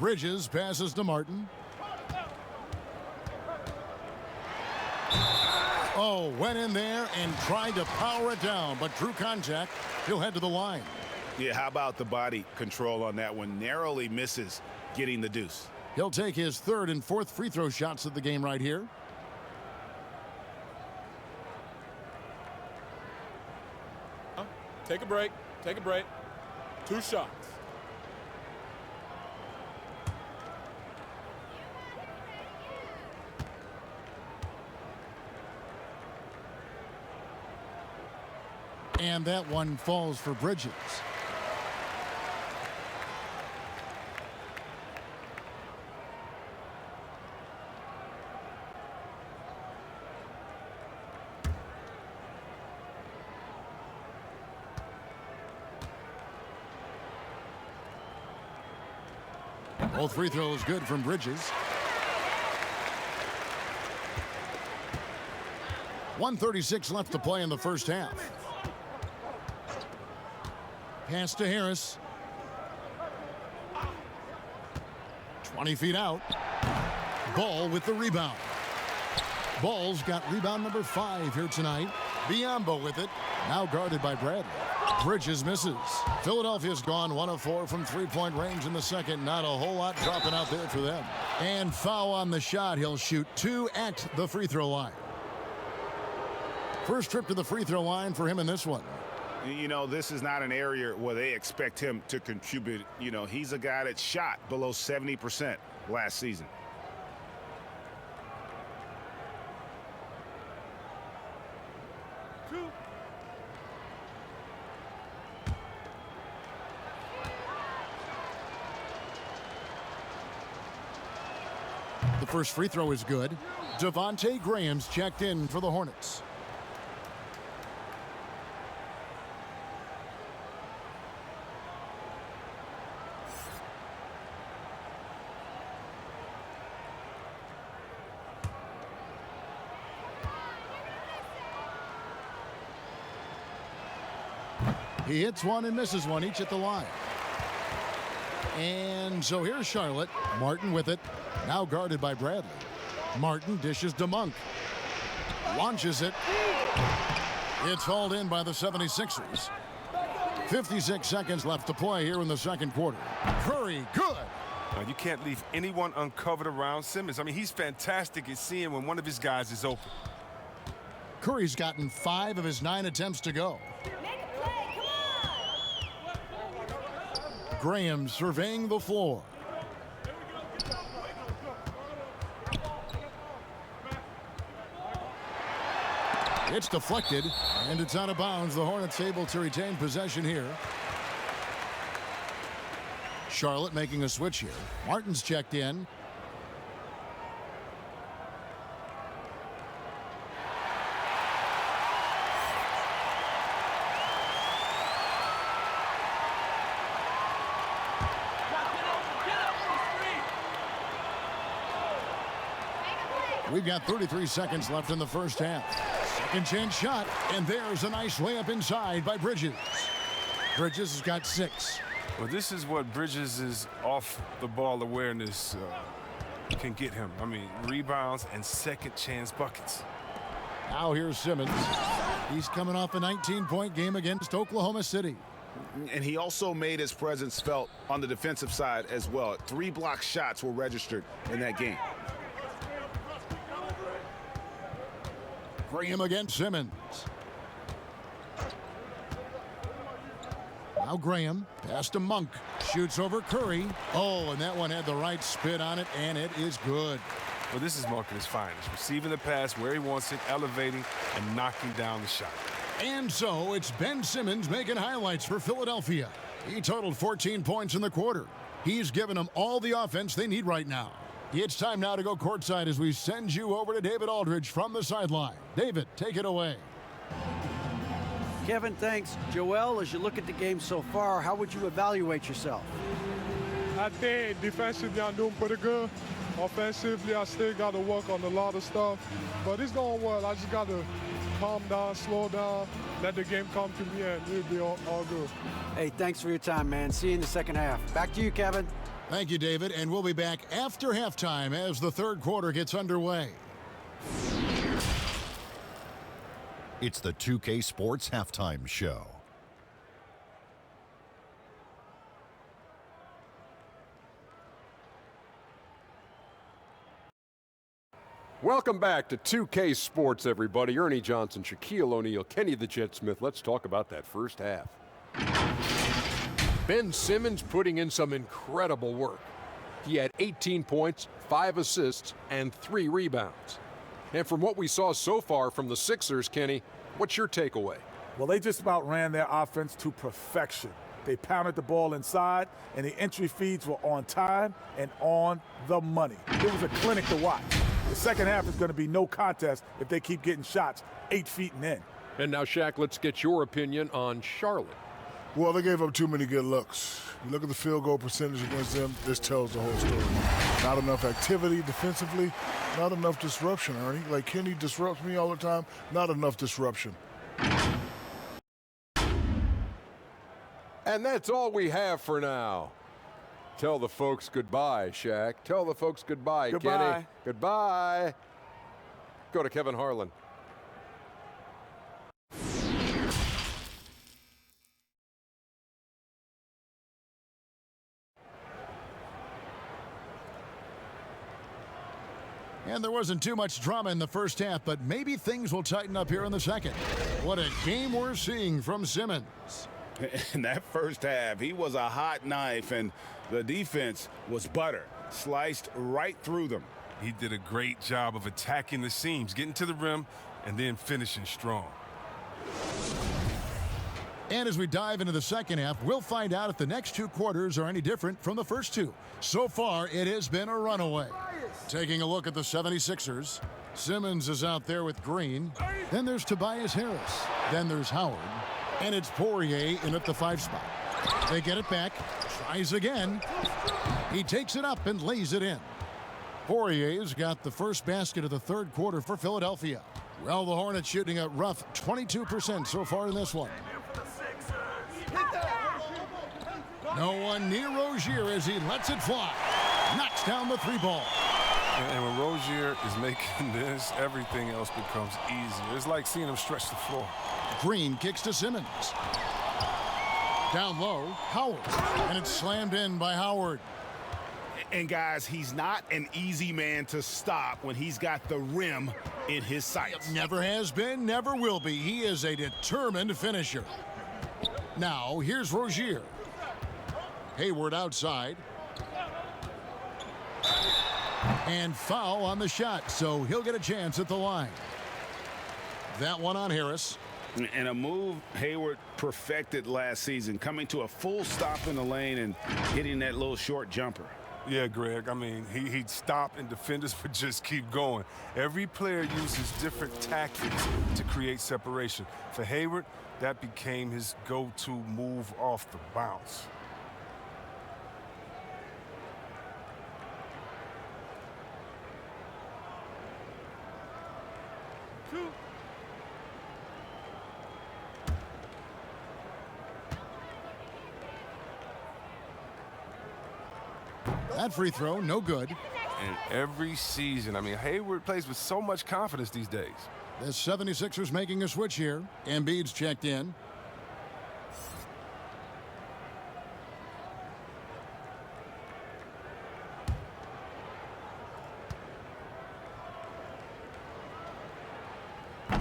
Bridges passes to Martin. Oh, went in there and tried to power it down, but drew contact. He'll head to the line. Yeah, how about the body control on that one? Narrowly misses getting the deuce. He'll take his third and fourth free throw shots of the game right here. Take a break. Take a break. 2 shots. And that one falls for Bridges. Both free throws good from Bridges. 1:36 left to play in the first half. Pass to Harris. 20 feet out. Ball with the rebound. Ball's got rebound number 5 here tonight. Biyombo with it. Now guarded by Bradley. Bridges misses. Philadelphia's gone 1 of 4 from three-point range in the second. Not a whole lot dropping out there for them. And foul on the shot. He'll shoot 2 at the free throw line. First trip to the free throw line for him in this one. You know, this is not an area where they expect him to contribute. You know, he's a guy that shot below 70% last season. The first free throw is good. Devontae Graham's checked in for the Hornets. He hits one and misses one, each at the line. And so here's Charlotte. Martin with it. Now guarded by Bradley. Martin dishes to Monk. Launches it. It's hauled in by the 76ers. 56 seconds left to play here in the second quarter. Curry, good. You can't leave anyone uncovered around Simmons. I mean, he's fantastic at seeing when one of his guys is open. Curry's gotten 5 of his 9 attempts to go. Graham surveying the floor. It's deflected, and it's out of bounds. The Hornets able to retain possession here. Charlotte making a switch here. Martin's checked in. We've got 33 seconds left in the first half. Second chance shot, and there's a nice layup inside by Bridges. Bridges has got 6. Well, this is what Bridges' off-the-ball awareness can get him. I mean, rebounds and second-chance buckets. Now here's Simmons. He's coming off a 19-point game against Oklahoma City. And he also made his presence felt on the defensive side as well. 3 block shots were registered in that game. Graham against Simmons. Now Graham, pass to Monk, shoots over Curry. Oh, and that one had the right spin on it, and it is good. Well, this is Monk at his finest, receiving the pass where he wants it, elevating, and knocking down the shot. And so it's Ben Simmons making highlights for Philadelphia. He totaled 14 points in the quarter. He's given them all the offense they need right now. It's time now to go courtside as we send you over to David Aldridge from the sideline. David, take it away. Kevin, thanks. Joel, as you look at the game so far, how would you evaluate yourself? I think defensively I'm doing pretty good. Offensively, I still got to work on a lot of stuff. But it's going to work. I just got to calm down, slow down, let the game come to me, and it'll be all good. Hey, thanks for your time, man. See you in the second half. Back to you, Kevin. Thank you, David. And we'll be back after halftime as the third quarter gets underway. It's the 2K Sports Halftime Show. Welcome back to 2K Sports, everybody. Ernie Johnson, Shaquille O'Neal, Kenny the Jet Smith. Let's talk about that first half. Ben Simmons putting in some incredible work. He had 18 points, 5 assists, and 3 rebounds. And from what we saw so far from the Sixers, Kenny, what's your takeaway? Well, they just about ran their offense to perfection. They pounded the ball inside, and the entry feeds were on time and on the money. It was a clinic to watch. The second half is going to be no contest if they keep getting shots 8 feet and in. And now, Shaq, let's get your opinion on Charlotte. Well, they gave up too many good looks. You look at the field goal percentage against them, this tells the whole story. Not enough activity defensively, not enough disruption, Ernie. Like Kenny disrupts me all the time, not enough disruption. And that's all we have for now. Tell the folks goodbye, Shaq. Tell the folks goodbye, Goodbye. Kenny. Goodbye. Go to Kevin Harlan. And there wasn't too much drama in the first half, but maybe things will tighten up here in the second. What a game we're seeing from Simmons. In that first half, he was a hot knife, and the defense was butter, sliced right through them. He did a great job of attacking the seams, getting to the rim, and then finishing strong. And as we dive into the second half, we'll find out if the next 2 quarters are any different from the first 2. So far, it has been a runaway. Taking a look at the 76ers, Simmons is out there with Green. Then there's Tobias Harris. Then there's Howard. And it's Poirier in at the 5 spot. They get it back, tries again. He takes it up and lays it in. Poirier's got the first basket of the third quarter for Philadelphia. Well, the Hornets shooting a rough 22% so far in this one. No one near Rozier as he lets it fly. Knocks down the 3 ball. And when Rozier is making this, everything else becomes easier. It's like seeing him stretch the floor. Green kicks to Simmons. Down low, Howard. And it's slammed in by Howard. And guys, he's not an easy man to stop when he's got the rim in his sights. Never has been, never will be. He is a determined finisher. Now, here's Rozier. Hayward outside. And foul on the shot, so he'll get a chance at the line. That one on Harris. And a move Hayward perfected last season, coming to a full stop in the lane and hitting that little short jumper. Yeah, Greg, I mean, he'd stop and defenders would just keep going. Every player uses different tactics to create separation. For Hayward, that became his go-to move off the bounce. That free throw, no good. And every season, I mean, Hayward plays with so much confidence these days. The 76ers making a switch here. Embiid's checked in.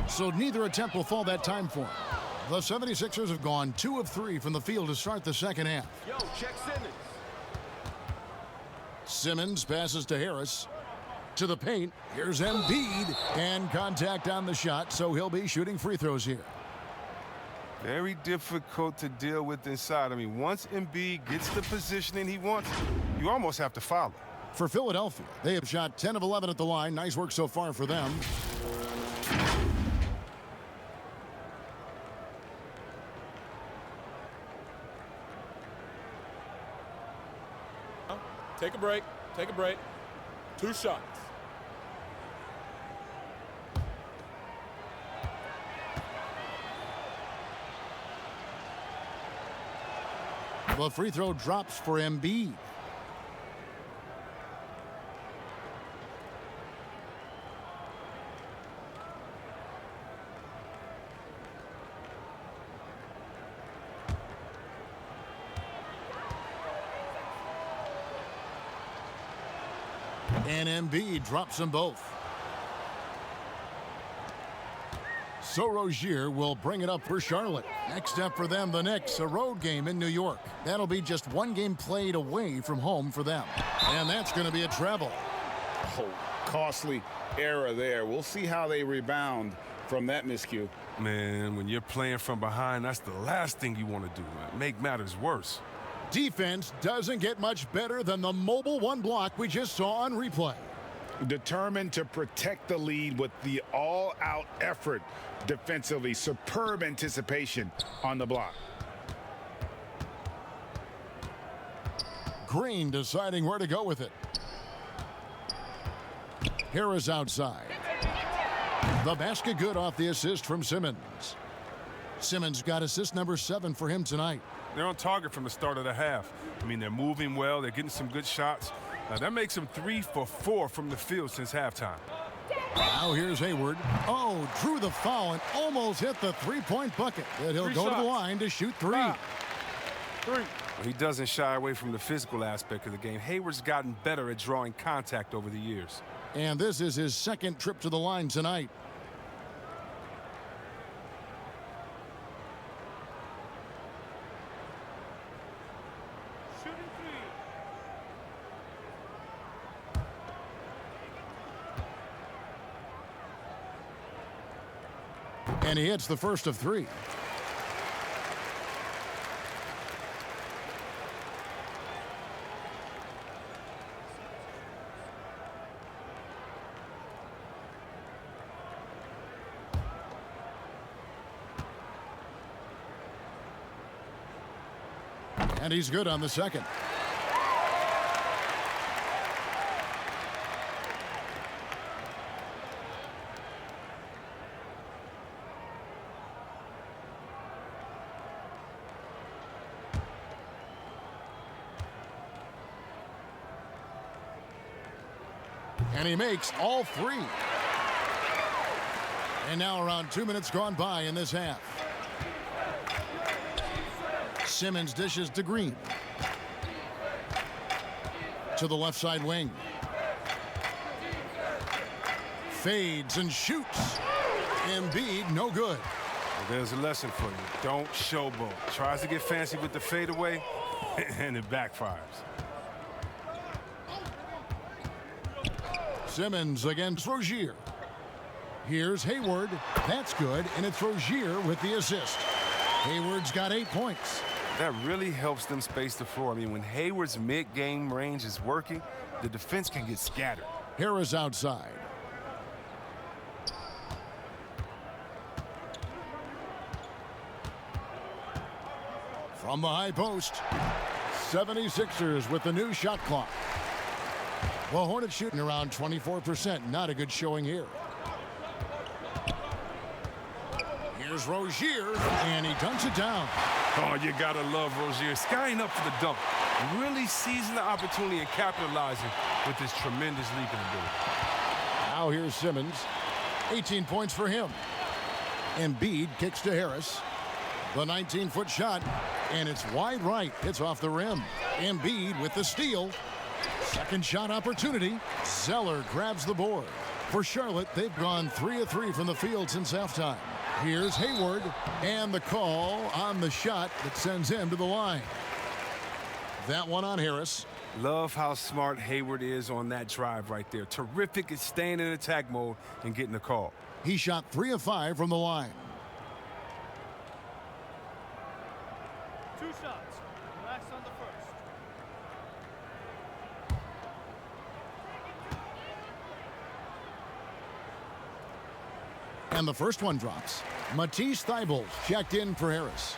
So neither attempt will fall that time for him. The 76ers have gone 2 of 3 from the field to start the second half. Yo, check Simmons. Simmons passes to Harris. To the paint. Here's Embiid. And contact on the shot, so he'll be shooting free throws here. Very difficult to deal with inside. I mean, once Embiid gets the positioning he wants, you almost have to follow. For Philadelphia, they have shot 10 of 11 at the line. Nice work so far for them. Take a break. Take a break. 2 shots. The free throw drops for Embiid. And Embiid drops them both. So Rozier will bring it up for Charlotte. Next up for them, the Knicks, a road game in New York. That'll be just 1 game played away from home for them. And that's going to be a travel. Oh, costly error there. We'll see how they rebound from that miscue. Man, when you're playing from behind, that's the last thing you want to do, man. Make matters worse. Defense doesn't get much better than the mobile 1 block we just saw on replay. Determined to protect the lead with the all-out effort defensively. Superb anticipation on the block. Green deciding where to go with it. Harris outside. The basket good off the assist from Simmons. Simmons got assist number 7 for him tonight. They're on target from the start of the half. I mean, they're moving well. They're getting some good shots. That makes them 3 for 4 from the field since halftime. Now here's Hayward. Oh, drew the foul and almost hit the 3-point bucket. But he'll go to the line to shoot 3. Well, he doesn't shy away from the physical aspect of the game. Hayward's gotten better at drawing contact over the years. And this is his 2nd trip to the line tonight. And he hits the first of 3. And he's good on the 2nd. And he makes all 3. And now around 2 minutes gone by in this half. Simmons dishes to Green. To the left side wing. Fades and shoots. Embiid, no good. Well, there's a lesson for you. Don't showboat. Tries to get fancy with the fadeaway, and it backfires. Simmons against Rozier. Here's Hayward. That's good, and it's Rozier with the assist. Hayward's got 8 points. That really helps them space the floor. I mean, when Hayward's mid-game range is working, the defense can get scattered. Harris outside. From the high post, 76ers with the new shot clock. Well, Hornets shooting around 24%. Not a good showing here. Here's Rozier, and he dunks it down. Oh, you gotta love Rozier. Skying up for the dunk. Really seizing the opportunity and capitalizing with his tremendous leaping ability. Now here's Simmons. 18 points for him. Embiid kicks to Harris. The 19-foot shot, and it's wide right. Hits off the rim. Embiid with the steal. Second shot opportunity. Zeller grabs the board. For Charlotte, they've gone 3 of 3 from the field since halftime. Here's Hayward, and the call on the shot that sends him to the line. That one on Harris. Love how smart Hayward is on that drive right there. Terrific at staying in attack mode and getting the call. He shot 3 of 5 from the line. 2 shots. Relax on the first. And the first one drops. Matisse Thybulle checked in for Harris.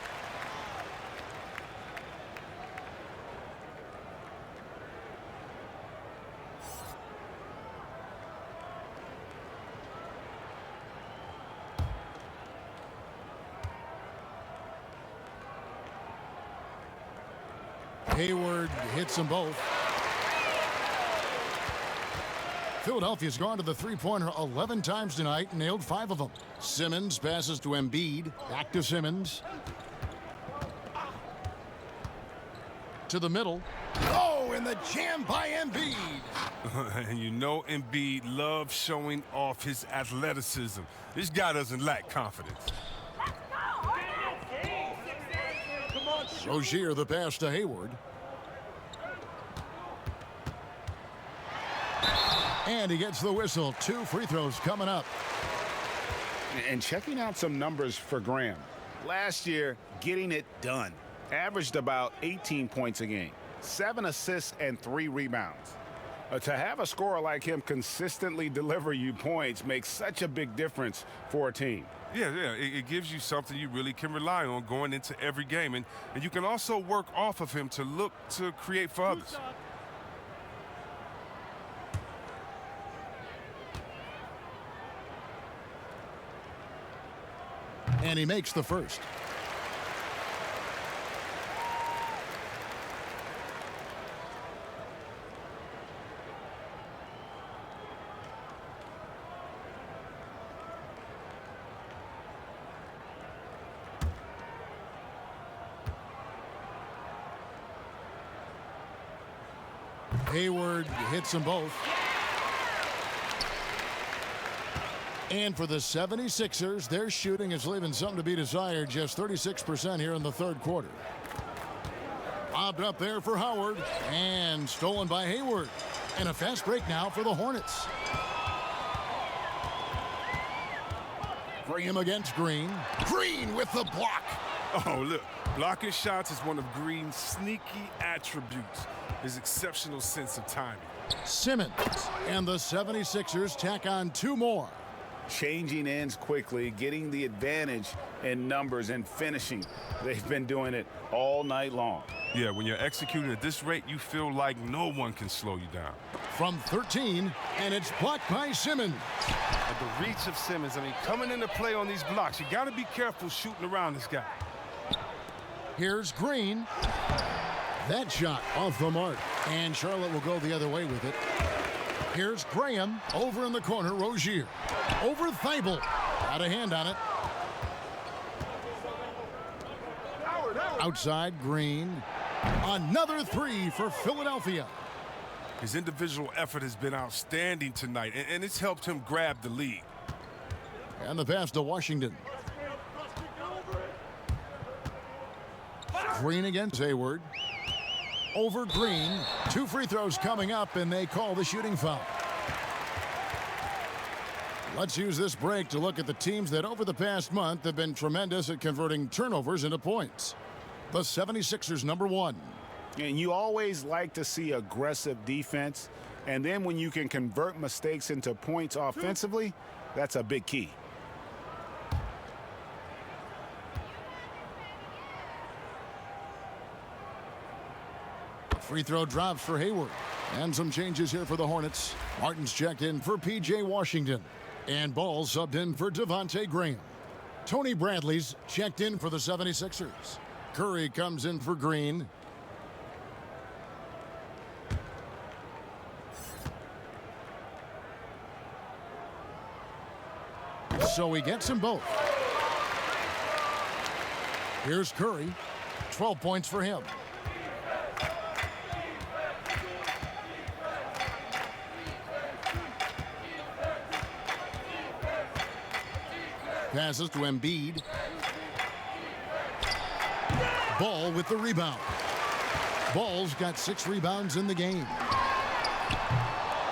Hayward hits them both. Philadelphia's gone to the three-pointer 11 times tonight and nailed 5 of them. Simmons passes to Embiid. Back to Simmons. To the middle. Oh, and the jam by Embiid. And you know Embiid loves showing off his athleticism. This guy doesn't lack confidence. Rozier the pass to Hayward. And he gets the whistle. 2 free throws coming up. And checking out some numbers for Graham. Last year, getting it done. Averaged about 18 points a game, 7 assists and 3 rebounds. To have a scorer like him consistently deliver you points makes such a big difference for a team. Yeah, it gives you something you really can rely on going into every game. And you can also work off of him to look to create for others. And he makes the first. Hayward hits them both. And for the 76ers, their shooting is leaving something to be desired. Just 36% here in the third quarter. Lobbed up there for Howard. And stolen by Hayward. And a fast break now for the Hornets. Graham against Green. Green with the block. Oh, look. Blocking shots is one of Green's sneaky attributes. His exceptional sense of timing. Simmons. And the 76ers tack on 2 more. Changing ends quickly, getting the advantage in numbers and finishing. They've been doing it all night long. Yeah, when you're executing at this rate, you feel like no one can slow you down. From 13, and it's blocked by Simmons. At the reach of Simmons, I mean, coming into play on these blocks, you got to be careful shooting around this guy. Here's Green. That shot off the mark. And Charlotte will go the other way with it. Here's Graham. Over in the corner, Rozier. Over Thibault. Got a hand on it. Outside, Green. Another 3 for Philadelphia. His individual effort has been outstanding tonight, and it's helped him grab the lead. And the pass to Washington. Green against Hayward. Over Green. 2 free throws coming up, and they call the shooting foul. Let's use this break to look at the teams that over the past month have been tremendous at converting turnovers into points. The 76ers, number 1. And you always like to see aggressive defense. And then when you can convert mistakes into points offensively, that's a big key. Free throw drops for Hayward. And some changes here for the Hornets. Martin's checked in for P.J. Washington. And Ball subbed in for Devontae Graham. Tony Bradley's checked in for the 76ers. Curry comes in for Green. So he gets them both. Here's Curry. 12 points for him. Passes to Embiid. Ball with the rebound. Ball's got 6 rebounds in the game.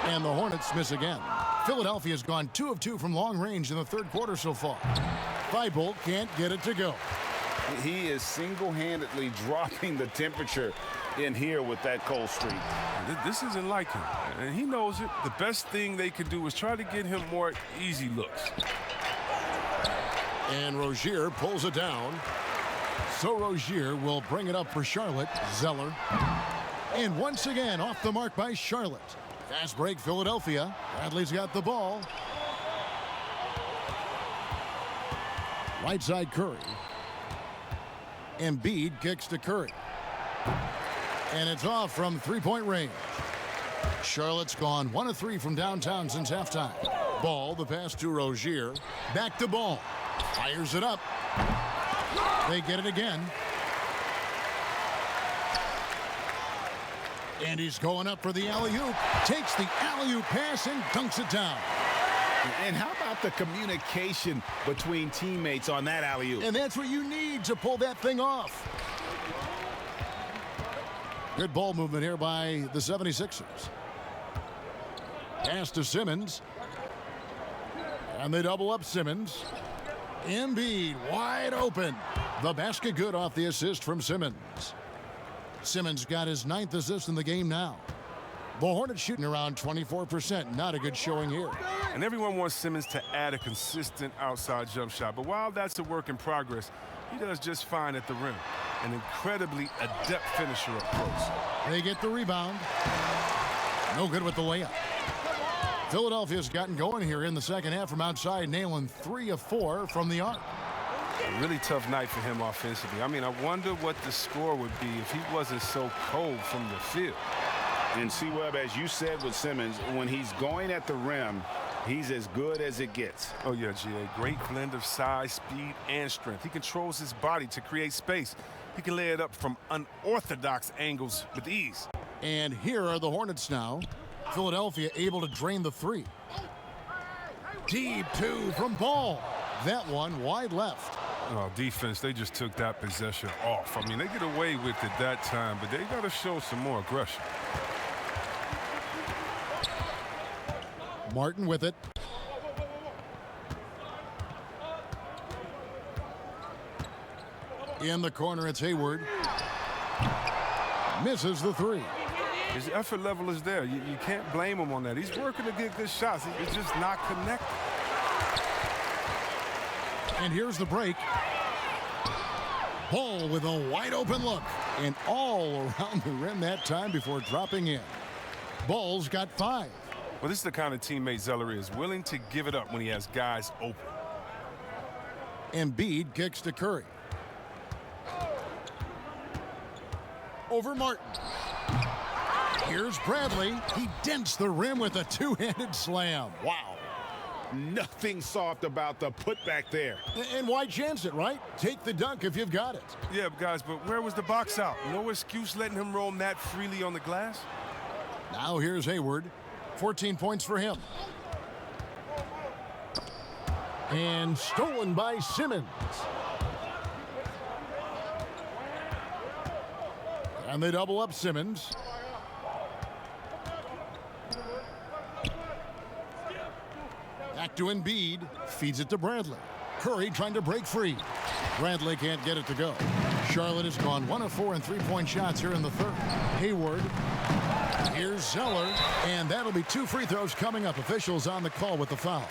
And the Hornets miss again. Philadelphia's gone 2 of 2 from long range in the third quarter so far. Thibault can't get it to go. He is single-handedly dropping the temperature in here with that cold streak. This isn't like him, and he knows it. The best thing they can do is try to get him more easy looks. And Rozier pulls it down. So Rozier will bring it up for Charlotte. Zeller. And once again, off the mark by Charlotte. Fast break, Philadelphia. Bradley's got the ball. Right side, Curry. Embiid kicks to Curry. And it's off from three-point range. Charlotte's gone 1 of 3 from downtown since halftime. Ball, the pass to Rozier. Back to Ball. Fires it up. They get it again. And he's going up for the alley-oop. Takes the alley-oop pass and dunks it down. And how about the communication between teammates on that alley-oop? And that's what you need to pull that thing off. Good ball movement here by the 76ers. Pass to Simmons. And they double up Simmons. Embiid wide open. The basket good off the assist from Simmons. Simmons got his 9th assist in the game now. The Hornets shooting around 24%. Not a good showing here. And everyone wants Simmons to add a consistent outside jump shot. But while that's a work in progress, he does just fine at the rim. An incredibly adept finisher up close. They get the rebound. No good with the layup. Philadelphia's gotten going here in the second half from outside, nailing 3 of 4 from the arc. A really tough night for him offensively. I mean, I wonder what the score would be if he wasn't so cold from the field. And C-Webb, as you said with Simmons, when he's going at the rim, he's as good as it gets. Oh, yeah, G.A. Great blend of size, speed, and strength. He controls his body to create space. He can lay it up from unorthodox angles with ease. And here are the Hornets now. Philadelphia able to drain the 3. Deep 2 from Ball. That one wide left. Oh, defense, they just took that possession off. I mean, they get away with it that time, but they got to show some more aggression. Martin with it. In the corner, it's Hayward. Misses the 3. His effort level is there. You can't blame him on that. He's working to get good shots. He's just not connected. And here's the break. Ball with a wide open look. And all around the rim that time before dropping in. Ball's got 5. Well, this is the kind of teammate Zeller is, willing to give it up when he has guys open. Embiid kicks to Curry. Over Martin. Here's Bradley. He dents the rim with a two-handed slam. Wow. Nothing soft about the putback there. And why chance it, right? Take the dunk if you've got it. Yeah, guys, but where was the box out? No excuse letting him roam that freely on the glass. Now here's Hayward. 14 points for him. And stolen by Simmons. And they double up Simmons. Back to Embiid. Feeds it to Bradley. Curry trying to break free. Bradley can't get it to go. Charlotte has gone 1 of 4 in three-point shots here in the third. Hayward. Here's Zeller. And that'll be 2 free throws coming up. Officials on the call with the foul.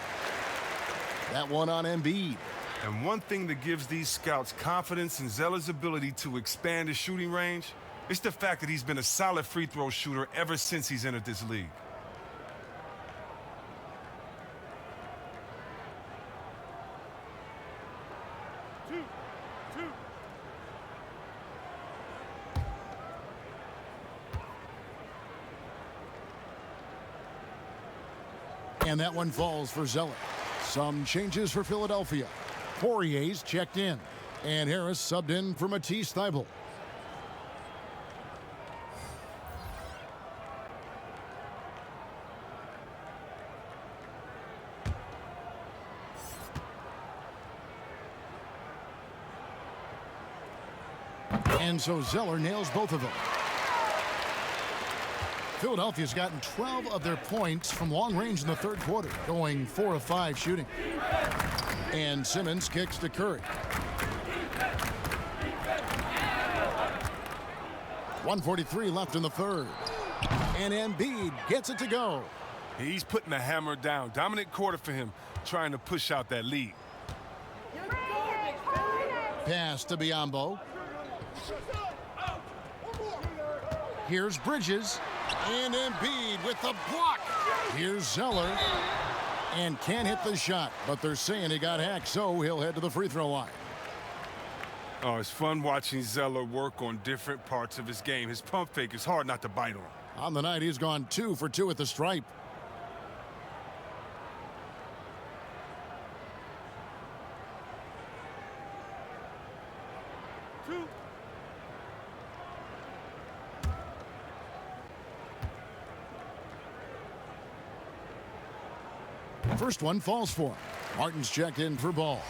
That one on Embiid. And one thing that gives these scouts confidence in Zeller's ability to expand his shooting range, it's the fact that he's been a solid free throw shooter ever since he's entered this league. And that one falls for Zeller. Some changes for Philadelphia. Poirier's checked in. And Harris subbed in for Matisse Thybulle. And so Zeller nails both of them. Philadelphia's gotten 12 of their points from long range in the third quarter, going 4 of 5 shooting. And Simmons kicks to Curry. 1:43 left in the third. And Embiid gets it to go. He's putting the hammer down. Dominant quarter for him, trying to push out that lead. Pass to Biyombo. Here's Bridges. And Embiid with the block. Here's Zeller. And can't hit the shot. But they're saying he got hacked, so he'll head to the free throw line. Oh, it's fun watching Zeller work on different parts of his game. His pump fake is hard not to bite on. On the night, he's gone 2 for 2 at the stripe. First one falls for him. Martin's checked in for ball.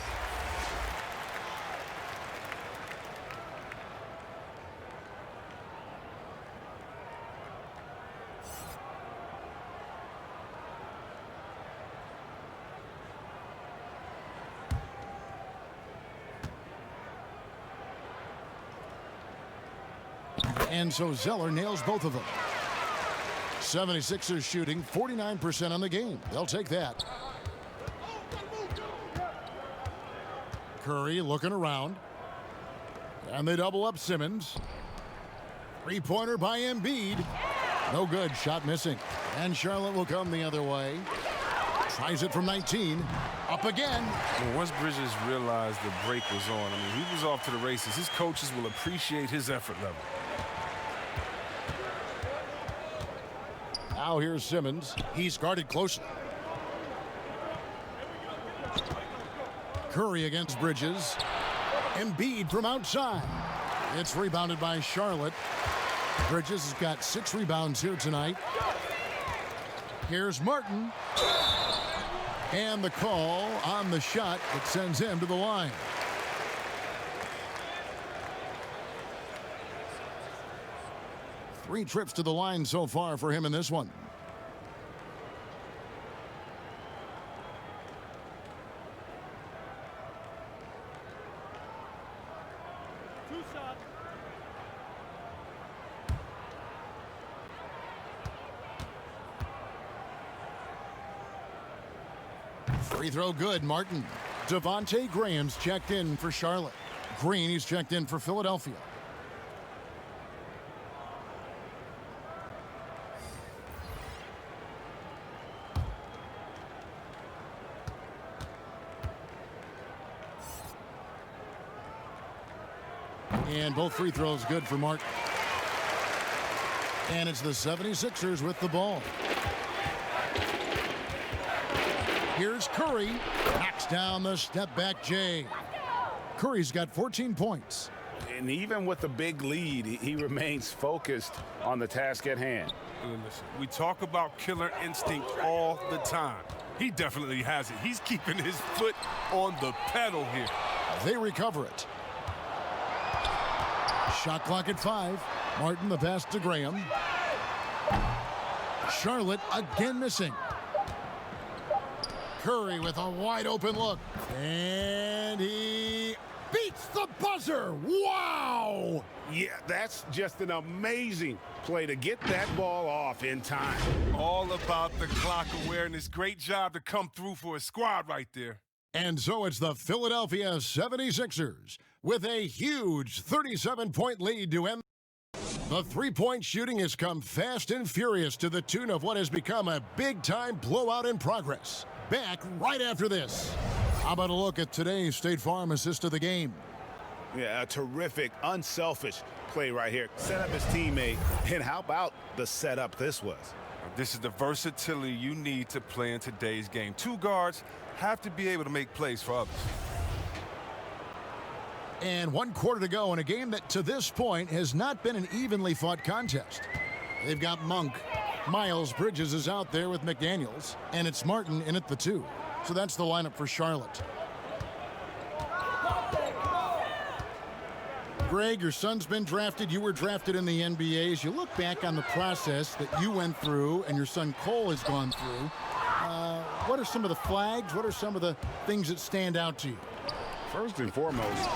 And so Zeller nails both of them. 76ers shooting 49% on the game. They'll take that. Curry looking around. And they double up Simmons. Three-pointer by Embiid. No good. Shot missing. And Charlotte will come the other way. Tries it from 19. Up again. Well, once Bridges realized the break was on, I mean, he was off to the races. His coaches will appreciate his effort level. Now here's Simmons. He's guarded closely. Curry against Bridges. Embiid from outside. It's rebounded by Charlotte. Bridges has got 6 rebounds here tonight. Here's Martin. And the call on the shot that sends him to the line. Three trips to the line so far for him in this one. Free throw good, Martin. Devontae Graham's checked in for Charlotte. Green, he's checked in for Philadelphia. And both free throws good for Martin. And it's the 76ers with the ball. Here's Curry. Knocks down the step-back J. Curry's got 14 points. And even with a big lead, he remains focused on the task at hand. Listen, we talk about killer instinct all the time. He definitely has it. He's keeping his foot on the pedal here. They recover it. Shot clock at 5. Martin the pass to Graham. Charlotte again missing. Curry with a wide open look. And he beats the buzzer. Wow! Yeah, that's just an amazing play to get that ball off in time. All about the clock awareness. Great job to come through for a squad right there. And so it's the Philadelphia 76ers with a huge 37-point lead to end. The three-point shooting has come fast and furious to the tune of what has become a big-time blowout in progress. Back right after this. How about a look at today's State Farm assist of the game? Yeah, a terrific, unselfish play right here. Set up his teammate, and how about the setup this was? This is the versatility you need to play in today's game. Two guards have to be able to make plays for others. And 1 quarter to go in a game that to this point has not been an evenly fought contest. They've got Monk. Miles Bridges is out there with McDaniels, and it's Martin in at the 2. So that's the lineup for Charlotte. Greg, your son's been drafted. You were drafted in the NBA. As you look back on the process that you went through and your son Cole has gone through, what are some of the flags? What are some of the things that stand out to you? First and foremost,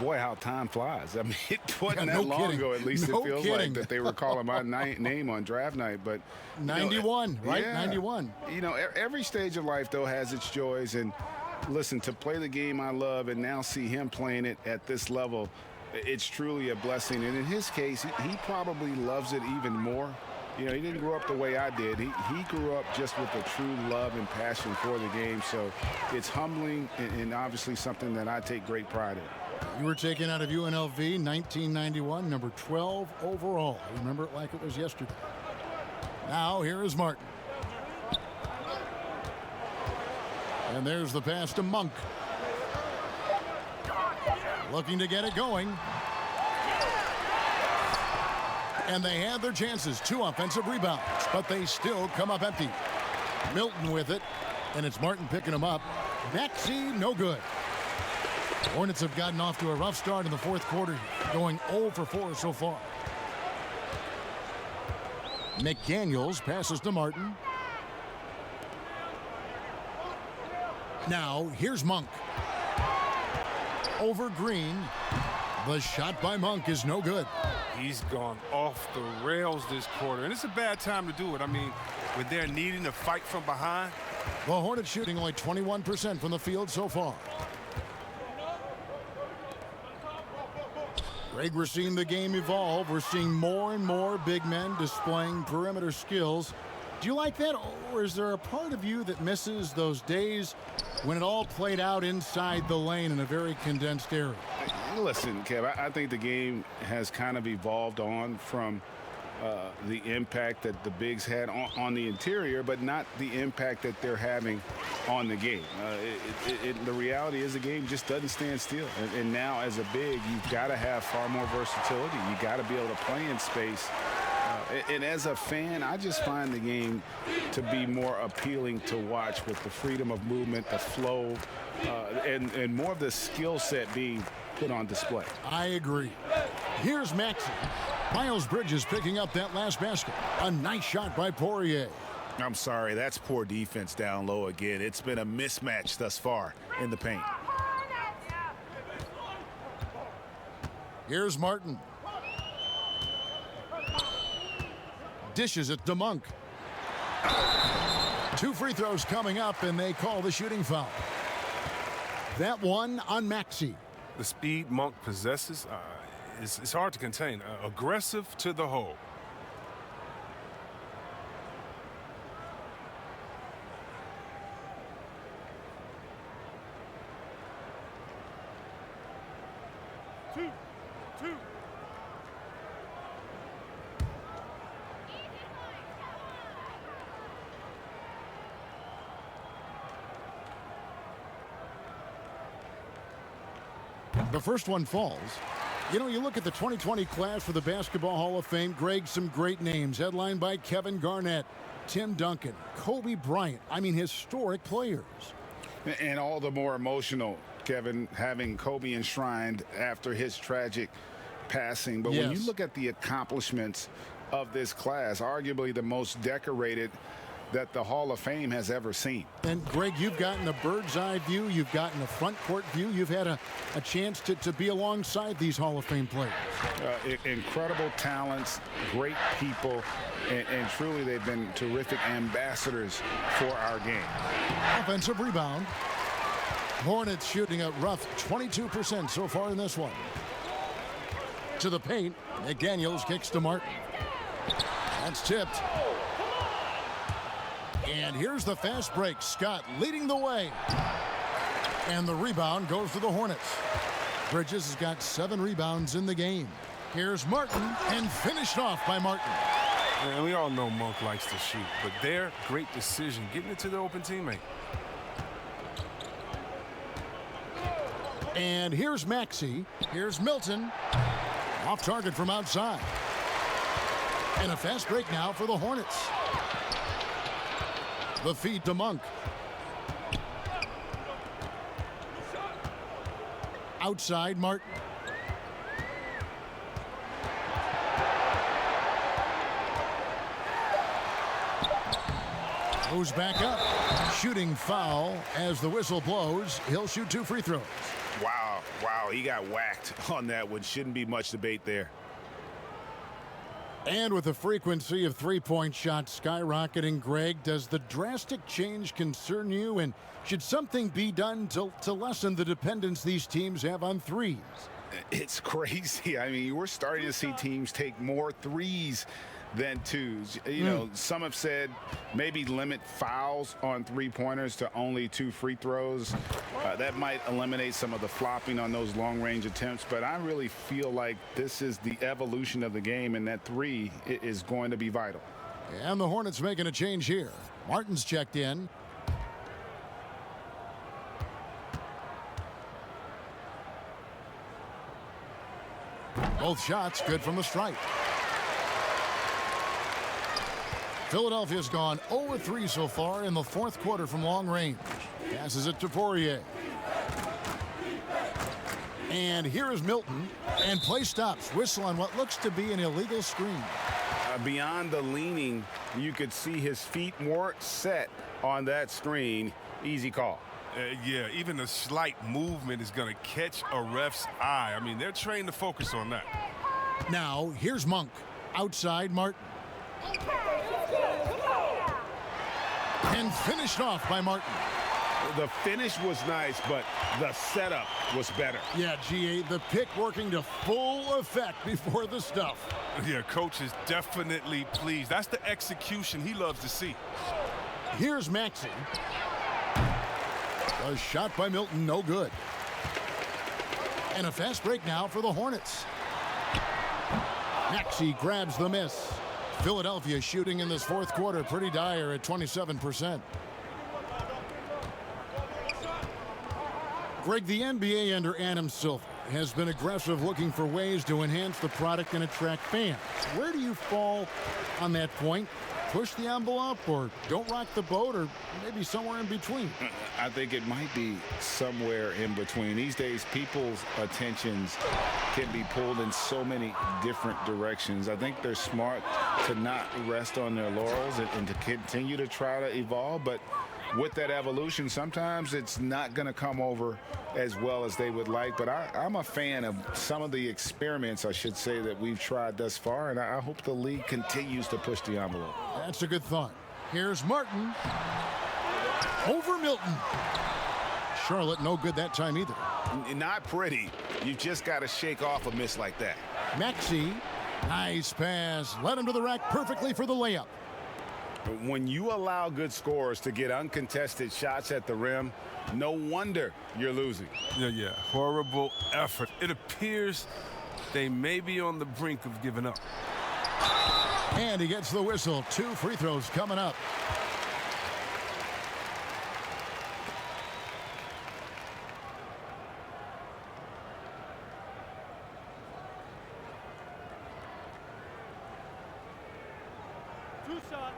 boy, how time flies. I mean, it wasn't that long ago, at least it feels like, that they were calling my name on draft night. But 91, right? Yeah. 91. You know, every stage of life, though, has its joys. And listen, to play the game I love and now see him playing it at this level, it's truly a blessing. And in his case, he probably loves it even more. You know, he didn't grow up the way I did. He grew up just with a true love and passion for the game. So it's humbling and obviously something that I take great pride in. You were taken out of UNLV 1991, number 12 overall. I remember it like it was yesterday. Now here is Martin. And there's the pass to Monk. Looking to get it going. And they had their chances. 2 offensive rebounds, but they still come up empty. Milton with it, and it's Martin picking him up. Maxey, no good. Hornets have gotten off to a rough start in the fourth quarter, going 0 for 4 so far. McDaniels passes to Martin. Now, here's Monk. Over Green. The shot by Monk is no good. He's gone off the rails this quarter, and it's a bad time to do it. I mean, when they're needing to fight from behind. The Hornets shooting only 21% from the field so far. Greg, we're seeing the game evolve. We're seeing more and more big men displaying perimeter skills. Do you like that, or is there a part of you that misses those days when it all played out inside the lane in a very condensed area? Listen, Kev, I think the game has kind of evolved on from the impact that the bigs had on the interior, but not the impact that they're having on the game. The reality is the game just doesn't stand still. And now as a big, you've got to have far more versatility. You got to be able to play in space. And as a fan, I just find the game to be more appealing to watch with the freedom of movement, the flow, and more of the skill set being put on display. I agree. Here's Maxey. Miles Bridges picking up that last basket. A nice shot by Poirier. I'm sorry, that's poor defense down low again. It's been a mismatch thus far in the paint. Here's Martin. Dishes it to Monk. 2 free throws coming up, and they call the shooting foul. That one on Maxey. The speed Monk possesses, it's hard to contain. Aggressive to the hole. Two. The first one falls. You know, you look at the 2020 class for the Basketball Hall of Fame, Greg, some great names, headlined by Kevin Garnett, Tim Duncan, Kobe Bryant. I mean, historic players. And all the more emotional, Kevin, having Kobe enshrined after his tragic passing. But when you look at the accomplishments of this class, arguably the most decorated that the Hall of Fame has ever seen. And Greg, you've gotten a bird's eye view. You've gotten a front court view. You've had a chance to be alongside these Hall of Fame players. Incredible talents, great people, and truly they've been terrific ambassadors for our game. Offensive rebound. Hornets shooting a rough 22% so far in this one. To the paint. McDaniels kicks to Martin. That's tipped. And here's the fast break. Scott leading the way. And the rebound goes to the Hornets. Bridges has got 7 rebounds in the game. Here's Martin, and finished off by Martin. And we all know Monk likes to shoot, but their great decision, getting it to the open teammate. And here's Maxey. Here's Milton. Off target from outside. And a fast break now for the Hornets. The feed to Monk. Outside Martin. Goes back up. Shooting foul as the whistle blows. He'll shoot 2 free throws. Wow, he got whacked on that one. Shouldn't be much debate there. And with the frequency of 3-point shots skyrocketing, Greg, does the drastic change concern you? And should something be done to lessen the dependence these teams have on threes? It's crazy. I mean, we're starting to see teams take more threes than twos. You know, some have said maybe limit fouls on three-pointers to only 2 free throws. That might eliminate some of the flopping on those long-range attempts, but I really feel like this is the evolution of the game, and that three is going to be vital. And the Hornets making a change here. Martin's checked in. Both shots good from the stripe. Philadelphia's gone 0-3 so far in the fourth quarter from long range. Passes it to Poirier. And here is Milton. And play stops. Whistle on what looks to be an illegal screen. Beyond the leaning, you could see his feet weren't set on that screen. Easy call. Yeah, even a slight movement is going to catch a ref's eye. I mean, they're trained to focus on that. Now, here's Monk. Outside Martin. And finished off by Martin. The finish was nice, but the setup was better. Yeah, GA, the pick working to full effect before the stuff. Yeah, coach is definitely pleased. That's the execution he loves to see. Here's Maxey. A shot by Milton, no good. And a fast break now for the Hornets. Maxey grabs the miss. Philadelphia shooting in this fourth quarter pretty dire at 27%. Greg, the NBA under Adam Silver has been aggressive looking for ways to enhance the product and attract fans. Where do you fall on that point? Push the envelope or don't rock the boat, or maybe somewhere in between? I think it might be somewhere in between. These days, people's attentions can be pulled in so many different directions. I think they're smart to not rest on their laurels and to continue to try to evolve. But with that evolution, sometimes it's not going to come over as well as they would like. But I'm a fan of some of the experiments, I should say, that we've tried thus far, and I hope the league continues to push the envelope. That's a good thought. Here's Martin. Over Milton. Charlotte, no good that time either. Not pretty. You've just got to shake off a miss like that. Maxey, nice pass. Led him to the rack perfectly for the layup. When you allow good scorers to get uncontested shots at the rim, no wonder you're losing. Yeah. Horrible effort. It appears they may be on the brink of giving up. And he gets the whistle. 2 free throws coming up. Two shots.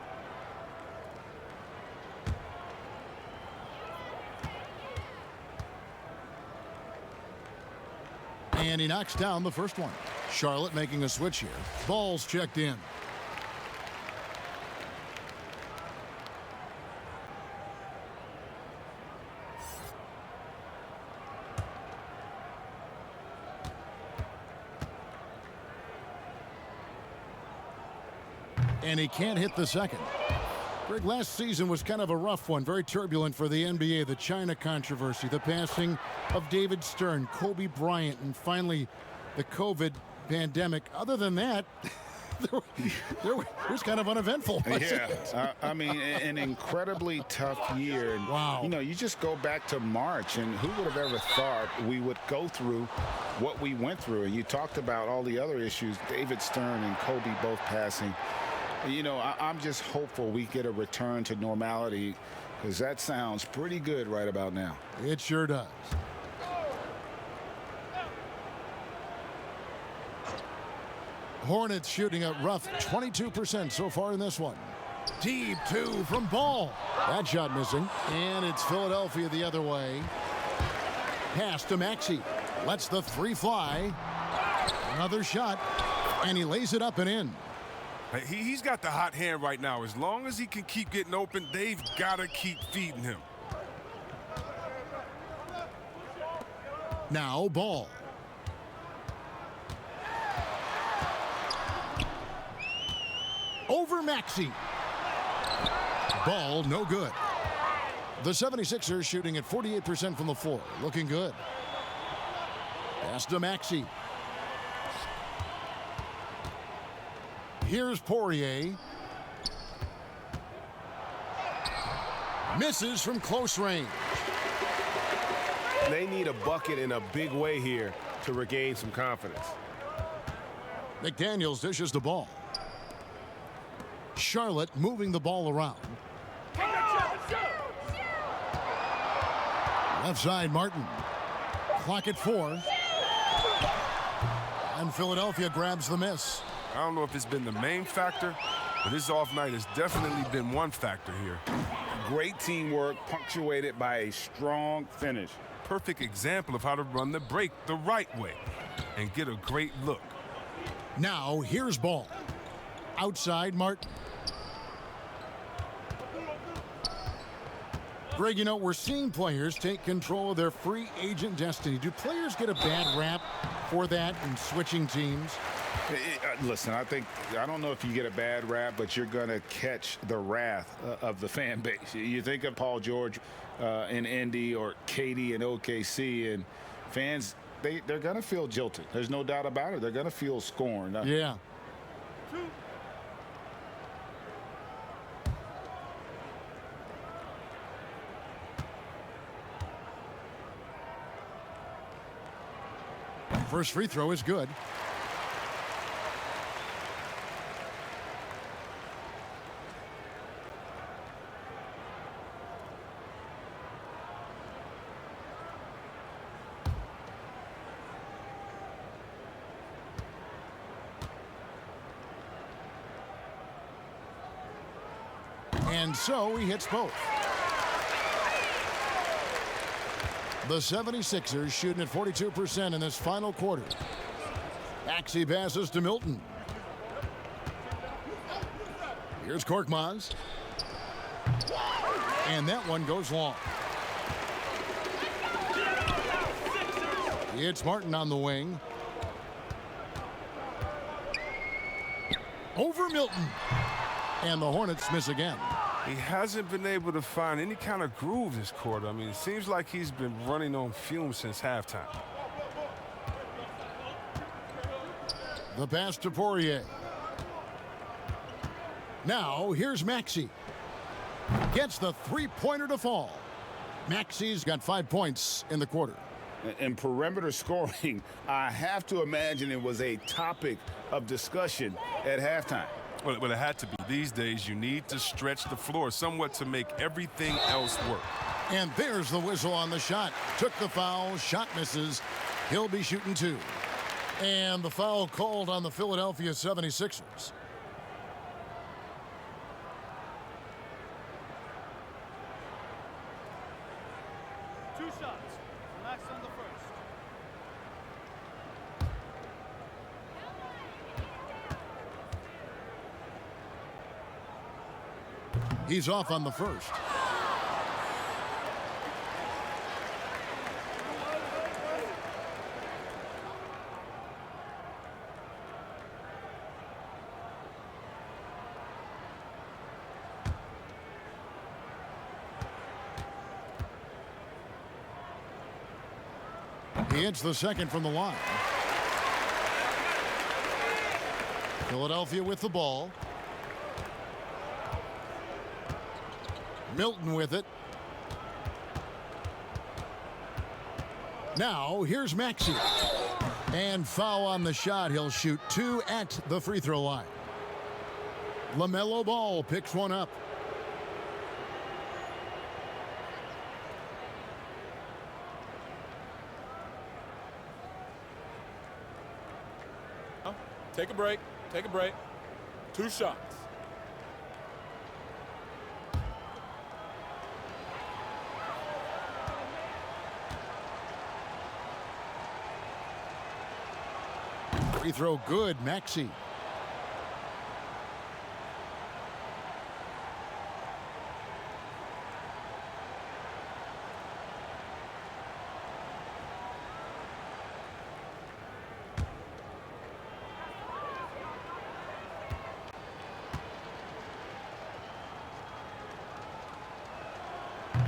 And he knocks down the first one. Charlotte making a switch here. Ball's checked in. And he can't hit the second. Greg, last season was kind of a rough one, very turbulent for the NBA. The China controversy, the passing of David Stern, Kobe Bryant, and finally the COVID pandemic. Other than that, it was kind of uneventful. Yeah, I mean, an incredibly tough year. And, wow. You know, you just go back to March, and who would have ever thought we would go through what we went through? And you talked about all the other issues, David Stern and Kobe both passing. You know, I'm just hopeful we get a return to normality, because that sounds pretty good right about now. It sure does. Hornets shooting a rough 22% so far in this one. Deep 2 from Ball. That shot missing. And it's Philadelphia the other way. Pass to Maxey. Lets the 3 fly. Another shot. And he lays it up and in. He's got the hot hand right now. As long as he can keep getting open, they've got to keep feeding him. Now Ball. Over Maxey. Ball no good. The 76ers shooting at 48% from the floor. Looking good. Pass to Maxey. Here's Poirier. Misses from close range. They need a bucket in a big way here to regain some confidence. McDaniels dishes the ball. Charlotte moving the ball around. Left side, Martin. Clock at 4. And Philadelphia grabs the miss. I don't know if it's been the main factor, but his off night has definitely been one factor here. Great teamwork punctuated by a strong finish. Perfect example of how to run the break the right way and get a great look. Now, here's ball. Outside, Martin. Greg, you know, we're seeing players take control of their free agent destiny. Do players get a bad rap for that in switching teams? Listen, I don't know if you get a bad rap, but you're going to catch the wrath of the fan base. You think of Paul George in Indy or KD in OKC, and fans, they're going to feel jilted. There's no doubt about it. They're going to feel scorned. Yeah. First free throw is good. And so he hits both. The 76ers shooting at 42% in this final quarter. Maxey passes to Milton. Here's Korkmaz. And that one goes long. It's Martin on the wing. Over Milton. And the Hornets miss again. He hasn't been able to find any kind of groove this quarter. I mean, it seems like he's been running on fumes since halftime. The pass to Poirier. Now, here's Maxey. Gets the three-pointer to fall. Maxey's got 5 points in the quarter. In perimeter scoring, I have to imagine it was a topic of discussion at halftime. Well, it had to be. These days, you need to stretch the floor somewhat to make everything else work. And there's the whistle on the shot. Took the foul, shot misses. He'll be shooting 2. And the foul called on the Philadelphia 76ers. Two shots. Relax on the first. He's off on the first. He hits the second from the line. Philadelphia with the ball. Milton with it. Now, here's Maxey. And foul on the shot. He'll shoot 2 at the free throw line. LaMelo Ball picks one up. Take a break. Take a break. 2 shots. Free throw good, Maxey.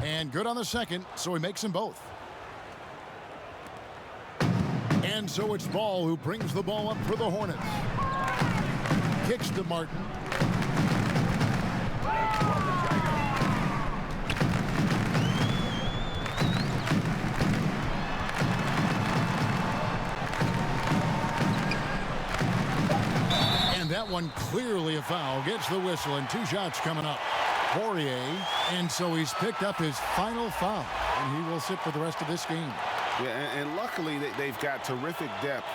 And good on the second, so he makes them both. And so it's Ball who brings the ball up for the Hornets. Kicks to Martin. And that one clearly a foul. Gets the whistle and 2 shots coming up. Poirier, and so he's picked up his final foul, and he will sit for the rest of this game. Yeah, and luckily they've got terrific depth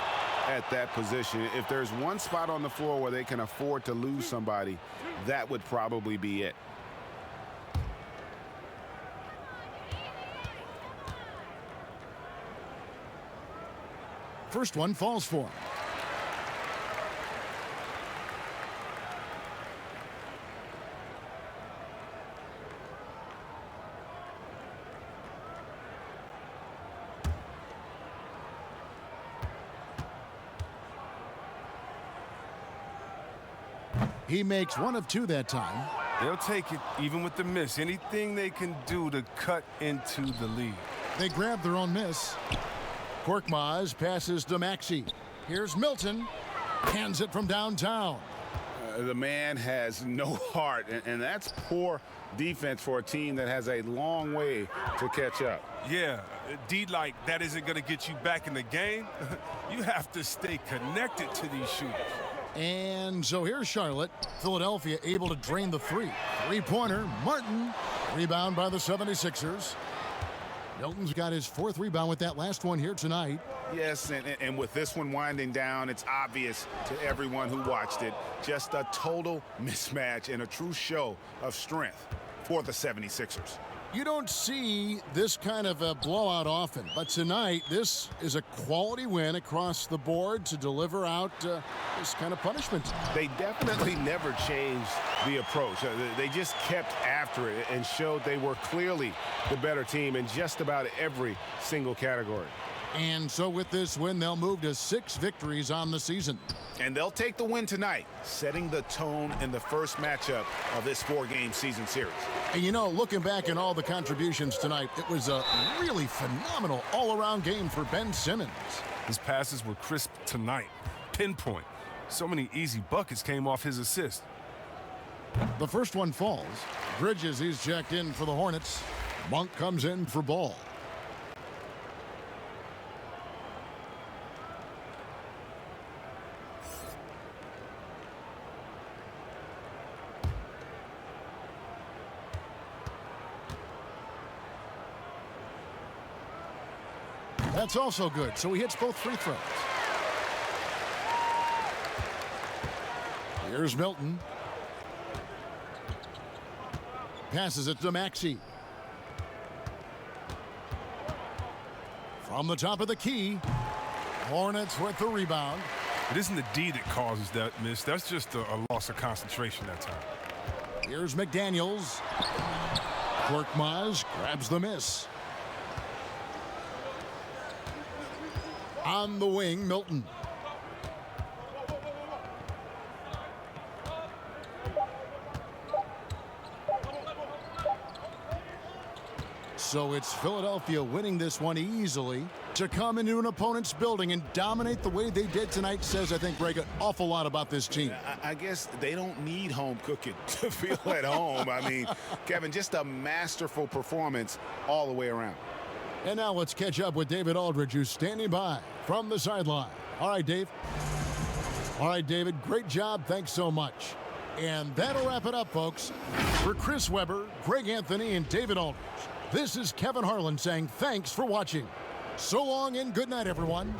at that position. If there's one spot on the floor where they can afford to lose somebody, that would probably be it. First one falls for him. He makes 1 of 2 that time. They'll take it even with the miss. Anything they can do to cut into the lead. They grab their own miss. Korkmaz passes to Maxey. Here's Milton. Hands it from downtown. The man has no heart, and that's poor defense for a team that has a long way to catch up. Yeah, D like that isn't going to get you back in the game. You have to stay connected to these shooters. And so here's Charlotte. Philadelphia able to drain the 3. 3-pointer, Martin. Rebound by the 76ers. Milton's got his 4th rebound with that last one here tonight. Yes, and with this one winding down, it's obvious to everyone who watched it. Just a total mismatch and a true show of strength for the 76ers. You don't see this kind of a blowout often, but tonight this is a quality win across the board to deliver out this kind of punishment. They definitely never changed the approach. They just kept after it and showed they were clearly the better team in just about every single category. And so with this win, they'll move to 6 victories on the season. And they'll take the win tonight, setting the tone in the first matchup of this 4-game season series. And you know, looking back at all the contributions tonight, it was a really phenomenal all-around game for Ben Simmons. His passes were crisp tonight, pinpoint. So many easy buckets came off his assist. The first one falls. Bridges, he's checked in for the Hornets. Monk comes in for Ball. That's also good, so he hits both free throws. Here's Milton. Passes it to Maxey. From the top of the key, Hornets with the rebound. It isn't the D that causes that miss. That's just a loss of concentration that time. Here's McDaniels. Korkmaz grabs the miss. On the wing, Milton. So it's Philadelphia winning this one easily. To come into an opponent's building and dominate the way they did tonight says, I think, Greg, an awful lot about this team. I guess they don't need home cooking to feel at home. I mean, Kevin, just a masterful performance all the way around. And now let's catch up with David Aldridge, who's standing by from the sideline. All right, Dave. All right, David, great job. Thanks so much. And that'll wrap it up, folks. For Chris Webber, Greg Anthony, and David Aldridge, this is Kevin Harlan saying thanks for watching. So long and good night, everyone.